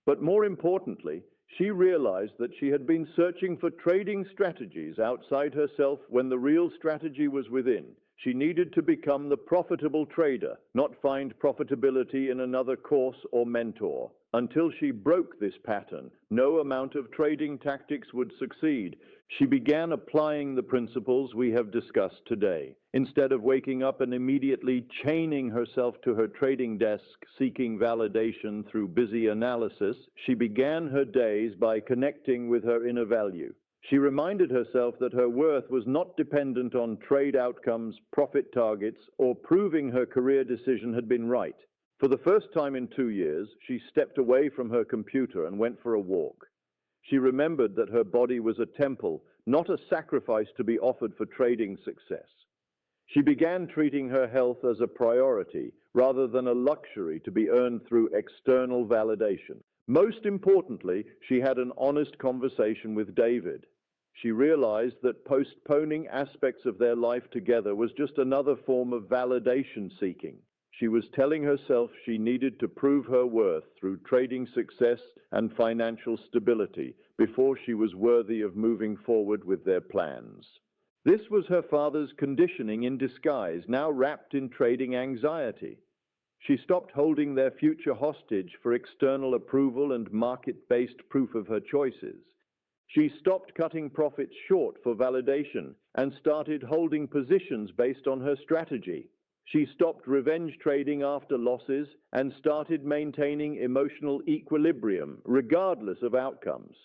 But more importantly, she realized that she had been searching for trading strategies outside herself when the real strategy was within. She needed to become the profitable trader, not find profitability in another course or mentor. Until she broke this pattern, no amount of trading tactics would succeed. She began applying the principles we have discussed today. Instead of waking up and immediately chaining herself to her trading desk, seeking validation through busy analysis, she began her days by connecting with her inner value. She reminded herself that her worth was not dependent on trade outcomes, profit targets, or proving her career decision had been right. For the first time in 2 years, she stepped away from her computer and went for a walk. She remembered that her body was a temple, not a sacrifice to be offered for trading success. She began treating her health as a priority, rather than a luxury to be earned through external validation. Most importantly, she had an honest conversation with David. She realized that postponing aspects of their life together was just another form of validation seeking. She was telling herself she needed to prove her worth through trading success and financial stability before she was worthy of moving forward with their plans. This was her father's conditioning in disguise, now wrapped in trading anxiety. She stopped holding their future hostage for external approval and market-based proof of her choices. She stopped cutting profits short for validation and started holding positions based on her strategy. She stopped revenge trading after losses and started maintaining emotional equilibrium, regardless of outcomes.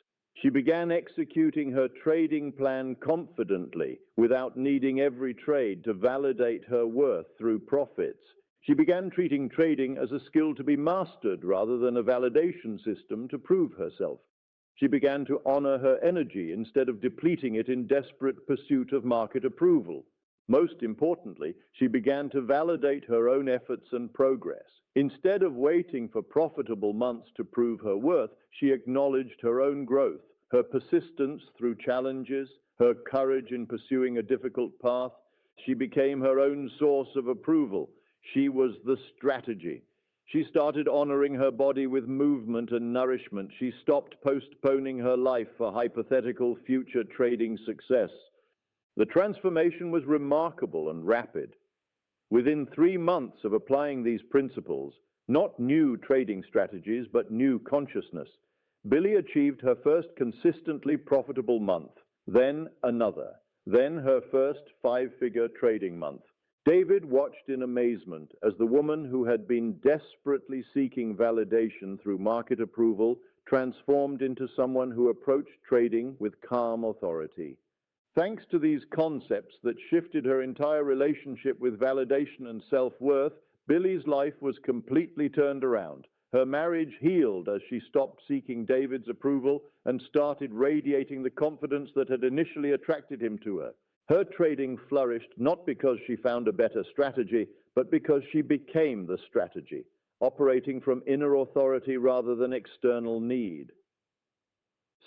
She began executing her trading plan confidently, without needing every trade to validate her worth through profits. She began treating trading as a skill to be mastered rather than a validation system to prove herself. She began to honor her energy instead of depleting it in desperate pursuit of market approval. Most importantly, she began to validate her own efforts and progress. Instead of waiting for profitable months to prove her worth, she acknowledged her own growth, her persistence through challenges, her courage in pursuing a difficult path. She became her own source of approval. She was the strategy. She started honoring her body with movement and nourishment. She stopped postponing her life for hypothetical future trading success. The transformation was remarkable and rapid. Within 3 months of applying these principles, not new trading strategies, but new consciousness, Billy achieved her first consistently profitable month, then another, then her first 5-figure trading month. David watched in amazement as the woman who had been desperately seeking validation through market approval transformed into someone who approached trading with calm authority. Thanks to these concepts that shifted her entire relationship with validation and self-worth, Billy's life was completely turned around. Her marriage healed as she stopped seeking David's approval and started radiating the confidence that had initially attracted him to her. Her trading flourished not because she found a better strategy, but because she became the strategy, operating from inner authority rather than external need.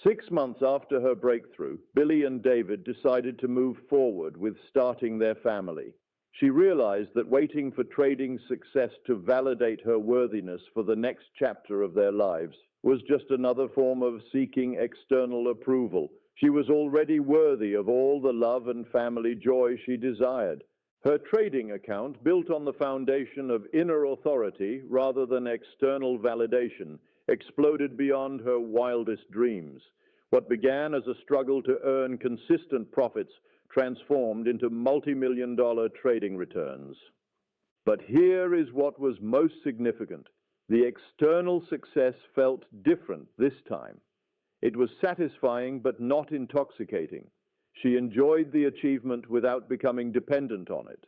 6 months after her breakthrough, Billy and David decided to move forward with starting their family. She realized that waiting for trading success to validate her worthiness for the next chapter of their lives was just another form of seeking external approval. She was already worthy of all the love and family joy she desired. Her trading account, built on the foundation of inner authority rather than external validation, exploded beyond her wildest dreams. What began as a struggle to earn consistent profits transformed into multi-million-dollar trading returns. But here is what was most significant. The external success felt different this time. It was satisfying but not intoxicating. She enjoyed the achievement without becoming dependent on it.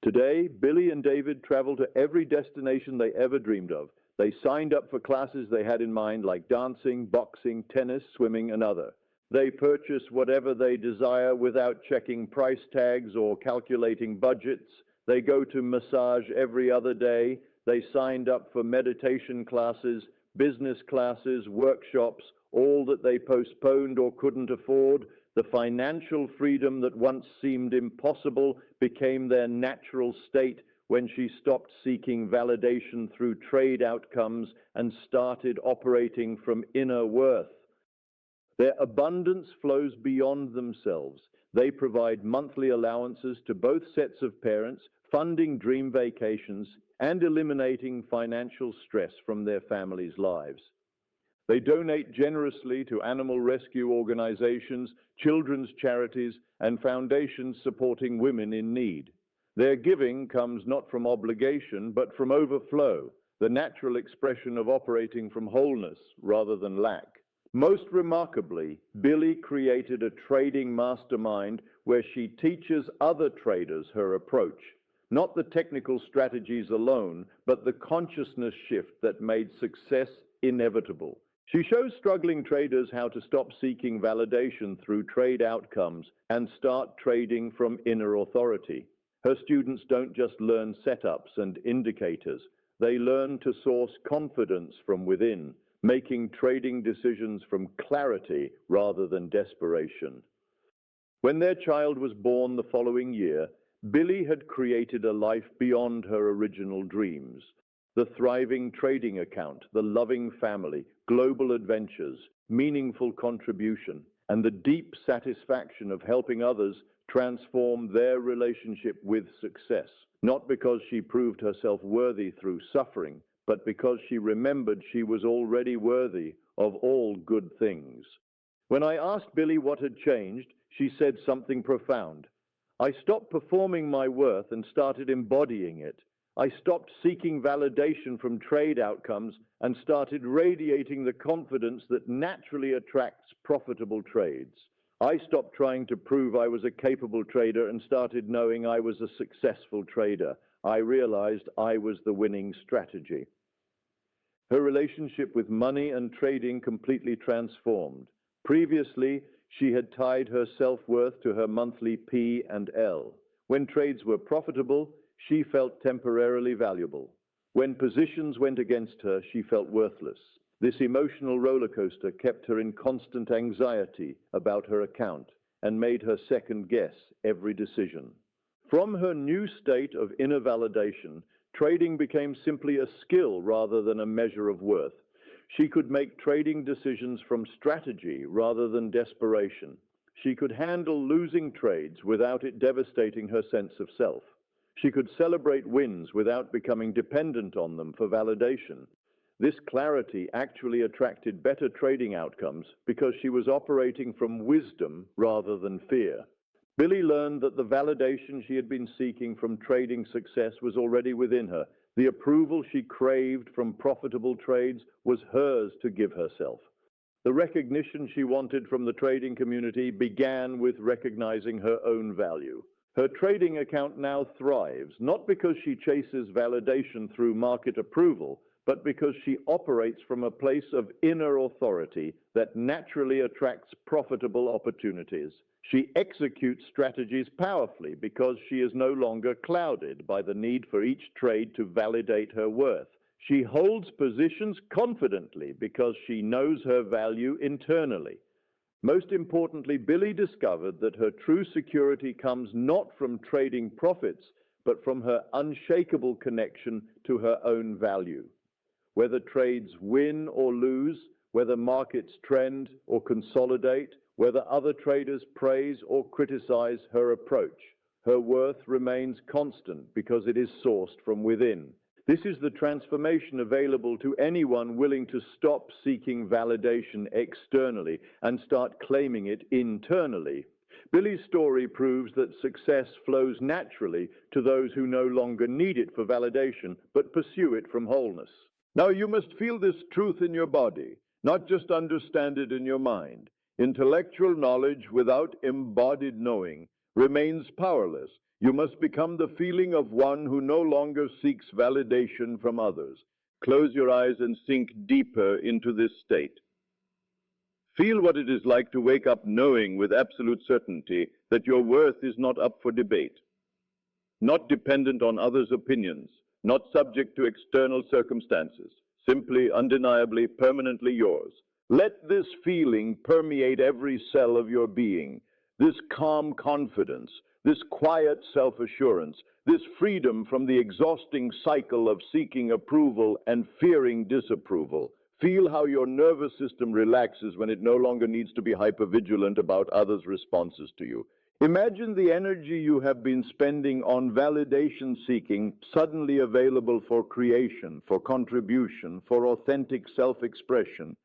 Today, Billy and David travel to every destination they ever dreamed of. They signed up for classes they had in mind, like dancing, boxing, tennis, swimming, and other. They purchase whatever they desire without checking price tags or calculating budgets. They go to massage every other day. They signed up for meditation classes, business classes, workshops, all that they postponed or couldn't afford. The financial freedom that once seemed impossible became their natural state when she stopped seeking validation through trade outcomes and started operating from inner worth. Their abundance flows beyond themselves. They provide monthly allowances to both sets of parents, funding dream vacations, and eliminating financial stress from their families' lives. They donate generously to animal rescue organizations, children's charities, and foundations supporting women in need. Their giving comes not from obligation, but from overflow, the natural expression of operating from wholeness rather than lack. Most remarkably, Billy created a trading mastermind where she teaches other traders her approach, not the technical strategies alone, but the consciousness shift that made success inevitable. She shows struggling traders how to stop seeking validation through trade outcomes and start trading from inner authority. Her students don't just learn setups and indicators. They learn to source confidence from within, making trading decisions from clarity rather than desperation. When their child was born the following year, Billy had created a life beyond her original dreams. The thriving trading account, the loving family, global adventures, meaningful contribution, and the deep satisfaction of helping others transform their relationship with success, not because she proved herself worthy through suffering, but because she remembered she was already worthy of all good things. When I asked Billy what had changed, she said something profound. I stopped performing my worth and started embodying it. I stopped seeking validation from trade outcomes and started radiating the confidence that naturally attracts profitable trades. I stopped trying to prove I was a capable trader and started knowing I was a successful trader. I realized I was the winning strategy. Her relationship with money and trading completely transformed. Previously, she had tied her self-worth to her monthly P and L. When trades were profitable, she felt temporarily valuable. When positions went against her, she felt worthless. This emotional roller coaster kept her in constant anxiety about her account and made her second-guess every decision. From her new state of inner validation, trading became simply a skill rather than a measure of worth. She could make trading decisions from strategy rather than desperation. She could handle losing trades without it devastating her sense of self. She could celebrate wins without becoming dependent on them for validation. This clarity actually attracted better trading outcomes because she was operating from wisdom rather than fear. Billy learned that the validation she had been seeking from trading success was already within her. The approval she craved from profitable trades was hers to give herself. The recognition she wanted from the trading community began with recognizing her own value. Her trading account now thrives, not because she chases validation through market approval, but because she operates from a place of inner authority that naturally attracts profitable opportunities. She executes strategies powerfully because she is no longer clouded by the need for each trade to validate her worth. She holds positions confidently because she knows her value internally. Most importantly, Billy discovered that her true security comes not from trading profits, but from her unshakable connection to her own value. Whether trades win or lose, whether markets trend or consolidate, whether other traders praise or criticize her approach, her worth remains constant because it is sourced from within. This is the transformation available to anyone willing to stop seeking validation externally and start claiming it internally. Billy's story proves that success flows naturally to those who no longer need it for validation, but pursue it from wholeness. Now, you must feel this truth in your body, not just understand it in your mind. Intellectual knowledge without embodied knowing remains powerless. You must become the feeling of one who no longer seeks validation from others. Close your eyes and sink deeper into this state. Feel what it is like to wake up knowing with absolute certainty that your worth is not up for debate, not dependent on others' opinions, not subject to external circumstances, simply, undeniably, permanently yours. Let this feeling permeate every cell of your being, this calm confidence, this quiet self-assurance, this freedom from the exhausting cycle of seeking approval and fearing disapproval. Feel how your nervous system relaxes when it no longer needs to be hypervigilant about others' responses to you. Imagine the energy you have been spending on validation seeking suddenly available for creation, for contribution, for authentic self-expression.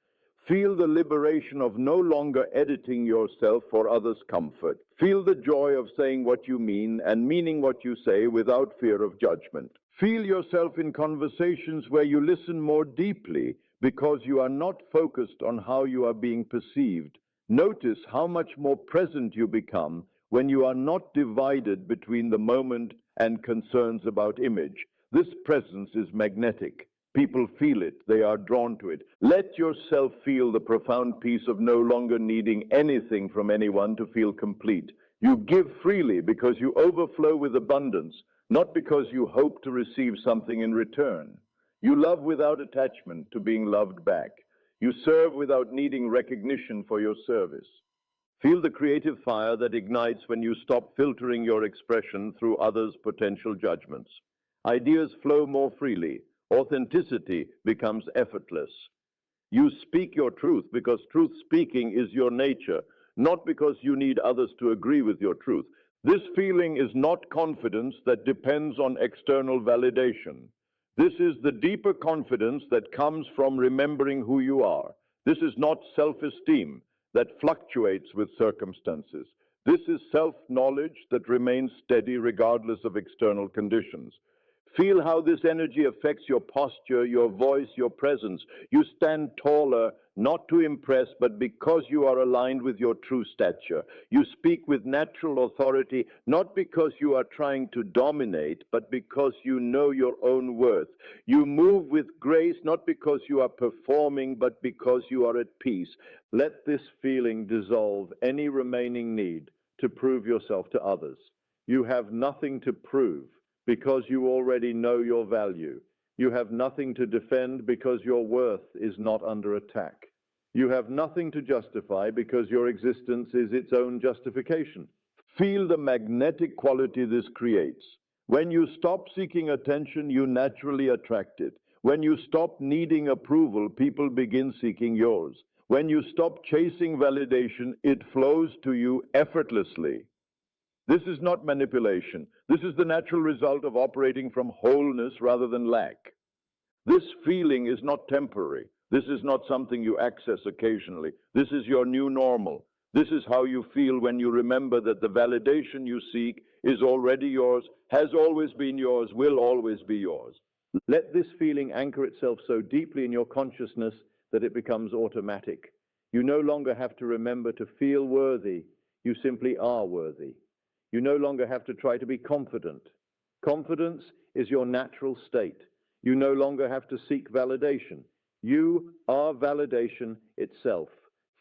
Feel the liberation of no longer editing yourself for others' comfort. Feel the joy of saying what you mean and meaning what you say without fear of judgment. Feel yourself in conversations where you listen more deeply because you are not focused on how you are being perceived. Notice how much more present you become when you are not divided between the moment and concerns about image. This presence is magnetic. People feel it. They are drawn to it. Let yourself feel the profound peace of no longer needing anything from anyone to feel complete. You give freely because you overflow with abundance, not because you hope to receive something in return. You love without attachment to being loved back. You serve without needing recognition for your service. Feel the creative fire that ignites when you stop filtering your expression through others' potential judgments. Ideas flow more freely. Authenticity becomes effortless. You speak your truth because truth speaking is your nature, not because you need others to agree with your truth. This feeling is not confidence that depends on external validation. This is the deeper confidence that comes from remembering who you are. This is not self-esteem that fluctuates with circumstances. This is self-knowledge that remains steady regardless of external conditions. Feel how this energy affects your posture, your voice, your presence. You stand taller, not to impress, but because you are aligned with your true stature. You speak with natural authority, not because you are trying to dominate, but because you know your own worth. You move with grace, not because you are performing, but because you are at peace. Let this feeling dissolve any remaining need to prove yourself to others. You have nothing to prove, because you already know your value. You have nothing to defend because your worth is not under attack. You have nothing to justify because your existence is its own justification. Feel the magnetic quality this creates. When you stop seeking attention, you naturally attract it. When you stop needing approval, people begin seeking yours. When you stop chasing validation, it flows to you effortlessly. This is not manipulation. This is the natural result of operating from wholeness rather than lack. This feeling is not temporary. This is not something you access occasionally. This is your new normal. This is how you feel when you remember that the validation you seek is already yours, has always been yours, will always be yours. Let this feeling anchor itself so deeply in your consciousness that it becomes automatic. You no longer have to remember to feel worthy. You simply are worthy. You no longer have to try to be confident. Confidence is your natural state. You no longer have to seek validation. You are validation itself.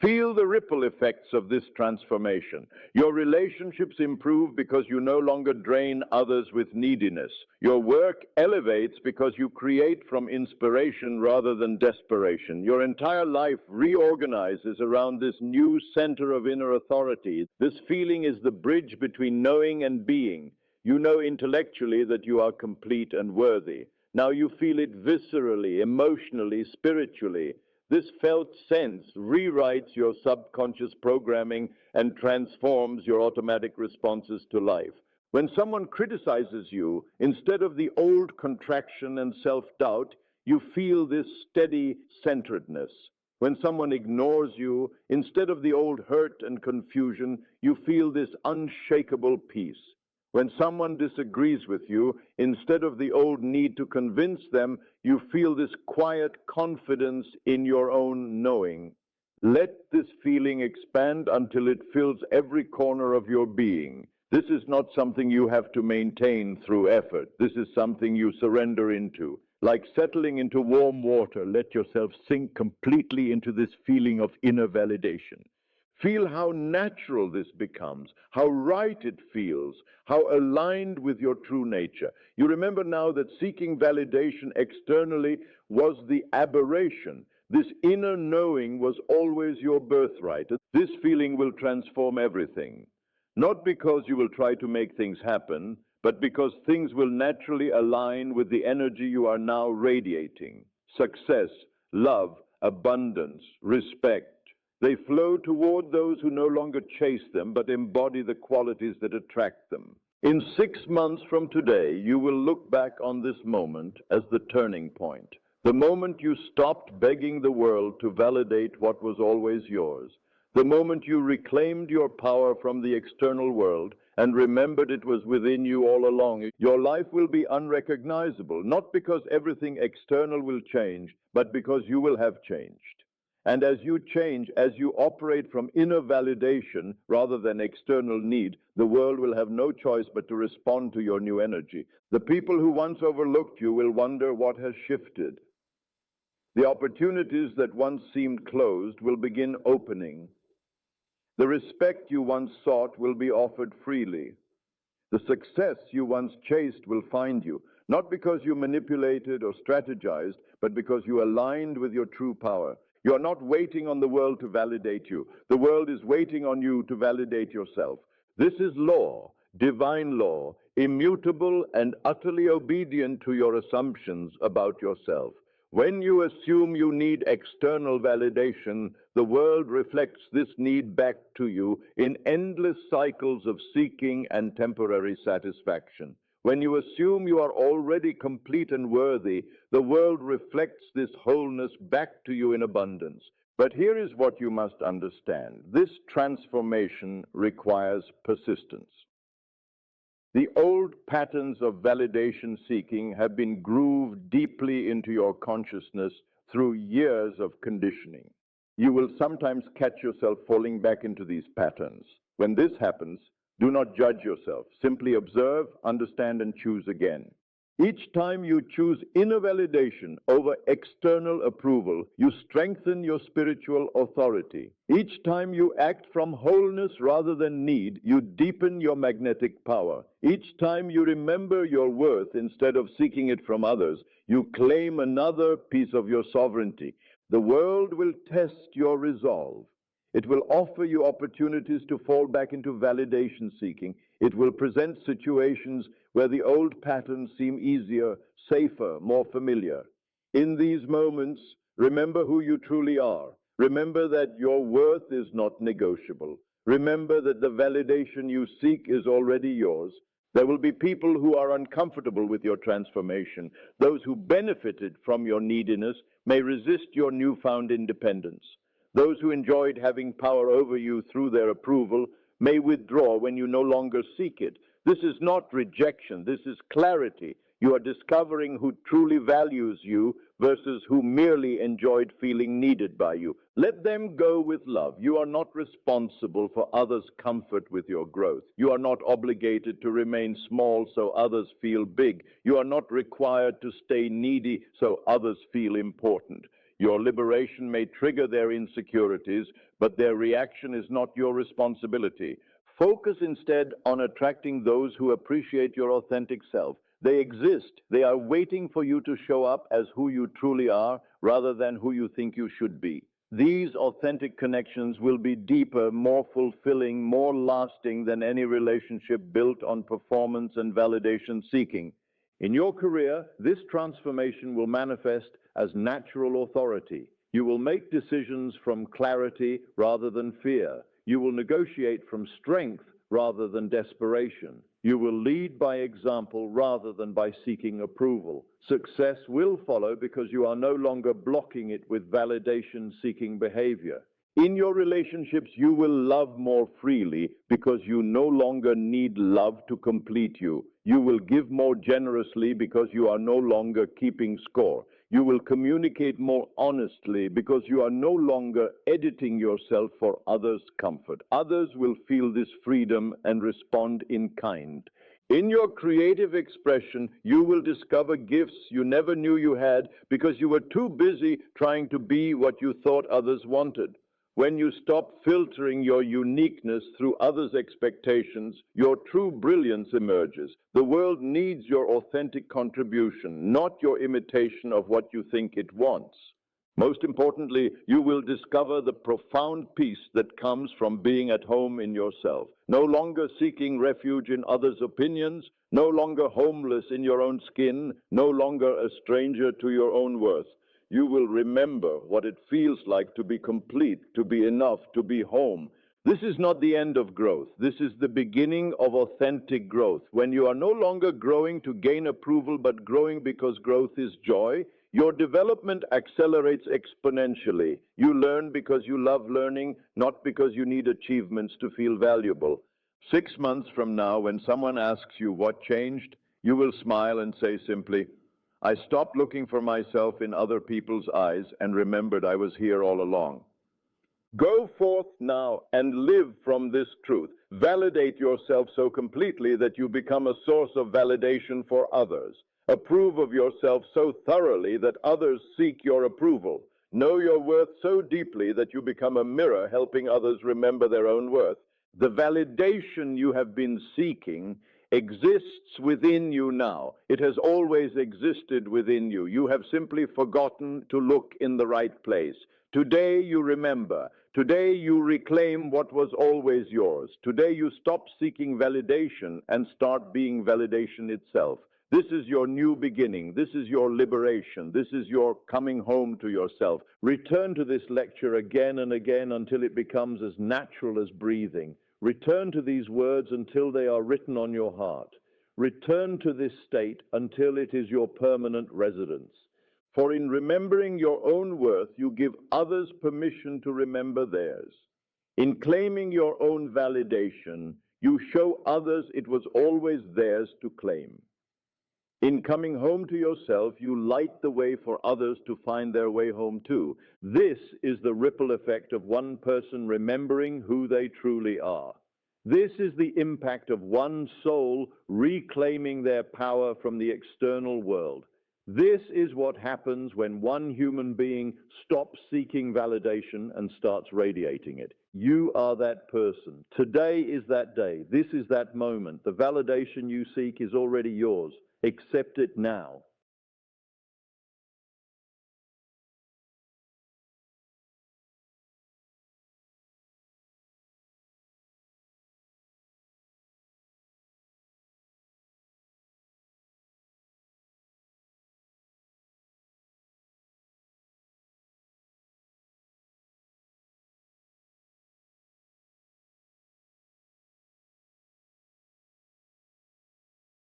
Feel the ripple effects of this transformation. Your relationships improve because you no longer drain others with neediness. Your work elevates because you create from inspiration rather than desperation. Your entire life reorganizes around this new center of inner authority. This feeling is the bridge between knowing and being. You know intellectually that you are complete and worthy. Now you feel it viscerally, emotionally, spiritually. This felt sense rewrites your subconscious programming and transforms your automatic responses to life. When someone criticizes you, instead of the old contraction and self-doubt, you feel this steady centeredness. When someone ignores you, instead of the old hurt and confusion, you feel this unshakable peace. When someone disagrees with you, instead of the old need to convince them, you feel this quiet confidence in your own knowing. Let this feeling expand until it fills every corner of your being. This is not something you have to maintain through effort. This is something you surrender into. Like settling into warm water, let yourself sink completely into this feeling of inner validation. Feel how natural this becomes, how right it feels, how aligned with your true nature. You remember now that seeking validation externally was the aberration. This inner knowing was always your birthright. This feeling will transform everything. Not because you will try to make things happen, but because things will naturally align with the energy you are now radiating. Success, love, abundance, respect. They flow toward those who no longer chase them, but embody the qualities that attract them. In 6 months from today, you will look back on this moment as the turning point. The moment you stopped begging the world to validate what was always yours. The moment you reclaimed your power from the external world and remembered it was within you all along. Your life will be unrecognizable, not because everything external will change, but because you will have changed. And as you change, as you operate from inner validation rather than external need, the world will have no choice but to respond to your new energy. The people who once overlooked you will wonder what has shifted. The opportunities that once seemed closed will begin opening. The respect you once sought will be offered freely. The success you once chased will find you, not because you manipulated or strategized, but because you aligned with your true power. You are not waiting on the world to validate you. The world is waiting on you to validate yourself. This is law, divine law, immutable and utterly obedient to your assumptions about yourself. When you assume you need external validation, the world reflects this need back to you in endless cycles of seeking and temporary satisfaction. When you assume you are already complete and worthy, the world reflects this wholeness back to you in abundance. But here is what you must understand. This transformation requires persistence. The old patterns of validation seeking have been grooved deeply into your consciousness through years of conditioning. You will sometimes catch yourself falling back into these patterns. When this happens, do not judge yourself. Simply observe, understand, and choose again. Each time you choose inner validation over external approval, you strengthen your spiritual authority. Each time you act from wholeness rather than need, you deepen your magnetic power. Each time you remember your worth instead of seeking it from others, you claim another piece of your sovereignty. The world will test your resolve. It will offer you opportunities to fall back into validation seeking. It will present situations where the old patterns seem easier, safer, more familiar. In these moments, remember who you truly are. Remember that your worth is not negotiable. Remember that the validation you seek is already yours. There will be people who are uncomfortable with your transformation. Those who benefited from your neediness may resist your newfound independence. Those who enjoyed having power over you through their approval may withdraw when you no longer seek it. This is not rejection. This is clarity. You are discovering who truly values you versus who merely enjoyed feeling needed by you. Let them go with love. You are not responsible for others' comfort with your growth. You are not obligated to remain small so others feel big. You are not required to stay needy so others feel important. Your liberation may trigger their insecurities, but their reaction is not your responsibility. Focus instead on attracting those who appreciate your authentic self. They exist. They are waiting for you to show up as who you truly are rather than who you think you should be. These authentic connections will be deeper, more fulfilling, more lasting than any relationship built on performance and validation seeking. In your career, this transformation will manifest as natural authority. You will make decisions from clarity rather than fear. You will negotiate from strength rather than desperation. You will lead by example rather than by seeking approval. Success will follow because you are no longer blocking it with validation-seeking behavior. In your relationships, you will love more freely because you no longer need love to complete you. You will give more generously because you are no longer keeping score. You will communicate more honestly because you are no longer editing yourself for others' comfort. Others will feel this freedom and respond in kind. In your creative expression, you will discover gifts you never knew you had because you were too busy trying to be what you thought others wanted. When you stop filtering your uniqueness through others' expectations, your true brilliance emerges. The world needs your authentic contribution, not your imitation of what you think it wants. Most importantly, you will discover the profound peace that comes from being at home in yourself, no longer seeking refuge in others' opinions, no longer homeless in your own skin, no longer a stranger to your own worth. You will remember what it feels like to be complete, to be enough, to be home. This is not the end of growth. This is the beginning of authentic growth. When you are no longer growing to gain approval, but growing because growth is joy, your development accelerates exponentially. You learn because you love learning, not because you need achievements to feel valuable. 6 months from now, when someone asks you what changed, you will smile and say simply, I stopped looking for myself in other people's eyes and remembered I was here all along. Go forth now and live from this truth. Validate yourself so completely that you become a source of validation for others. Approve of yourself so thoroughly that others seek your approval. Know your worth so deeply that you become a mirror helping others remember their own worth. The validation you have been seeking exists within you now. It has always existed within you. You have simply forgotten to look in the right place. Today you remember. Today you reclaim what was always yours. Today you stop seeking validation and start being validation itself. This is your new beginning. This is your liberation. This is your coming home to yourself. Return to this lecture again and again until it becomes as natural as breathing. Return to these words until they are written on your heart. Return to this state until it is your permanent residence. For in remembering your own worth, you give others permission to remember theirs. In claiming your own validation, you show others it was always theirs to claim. In coming home to yourself, you light the way for others to find their way home too. This is the ripple effect of one person remembering who they truly are. This is the impact of one soul reclaiming their power from the external world. This is what happens when one human being stops seeking validation and starts radiating it. You are that person. Today is that day. This is that moment. The validation you seek is already yours. Accept it now.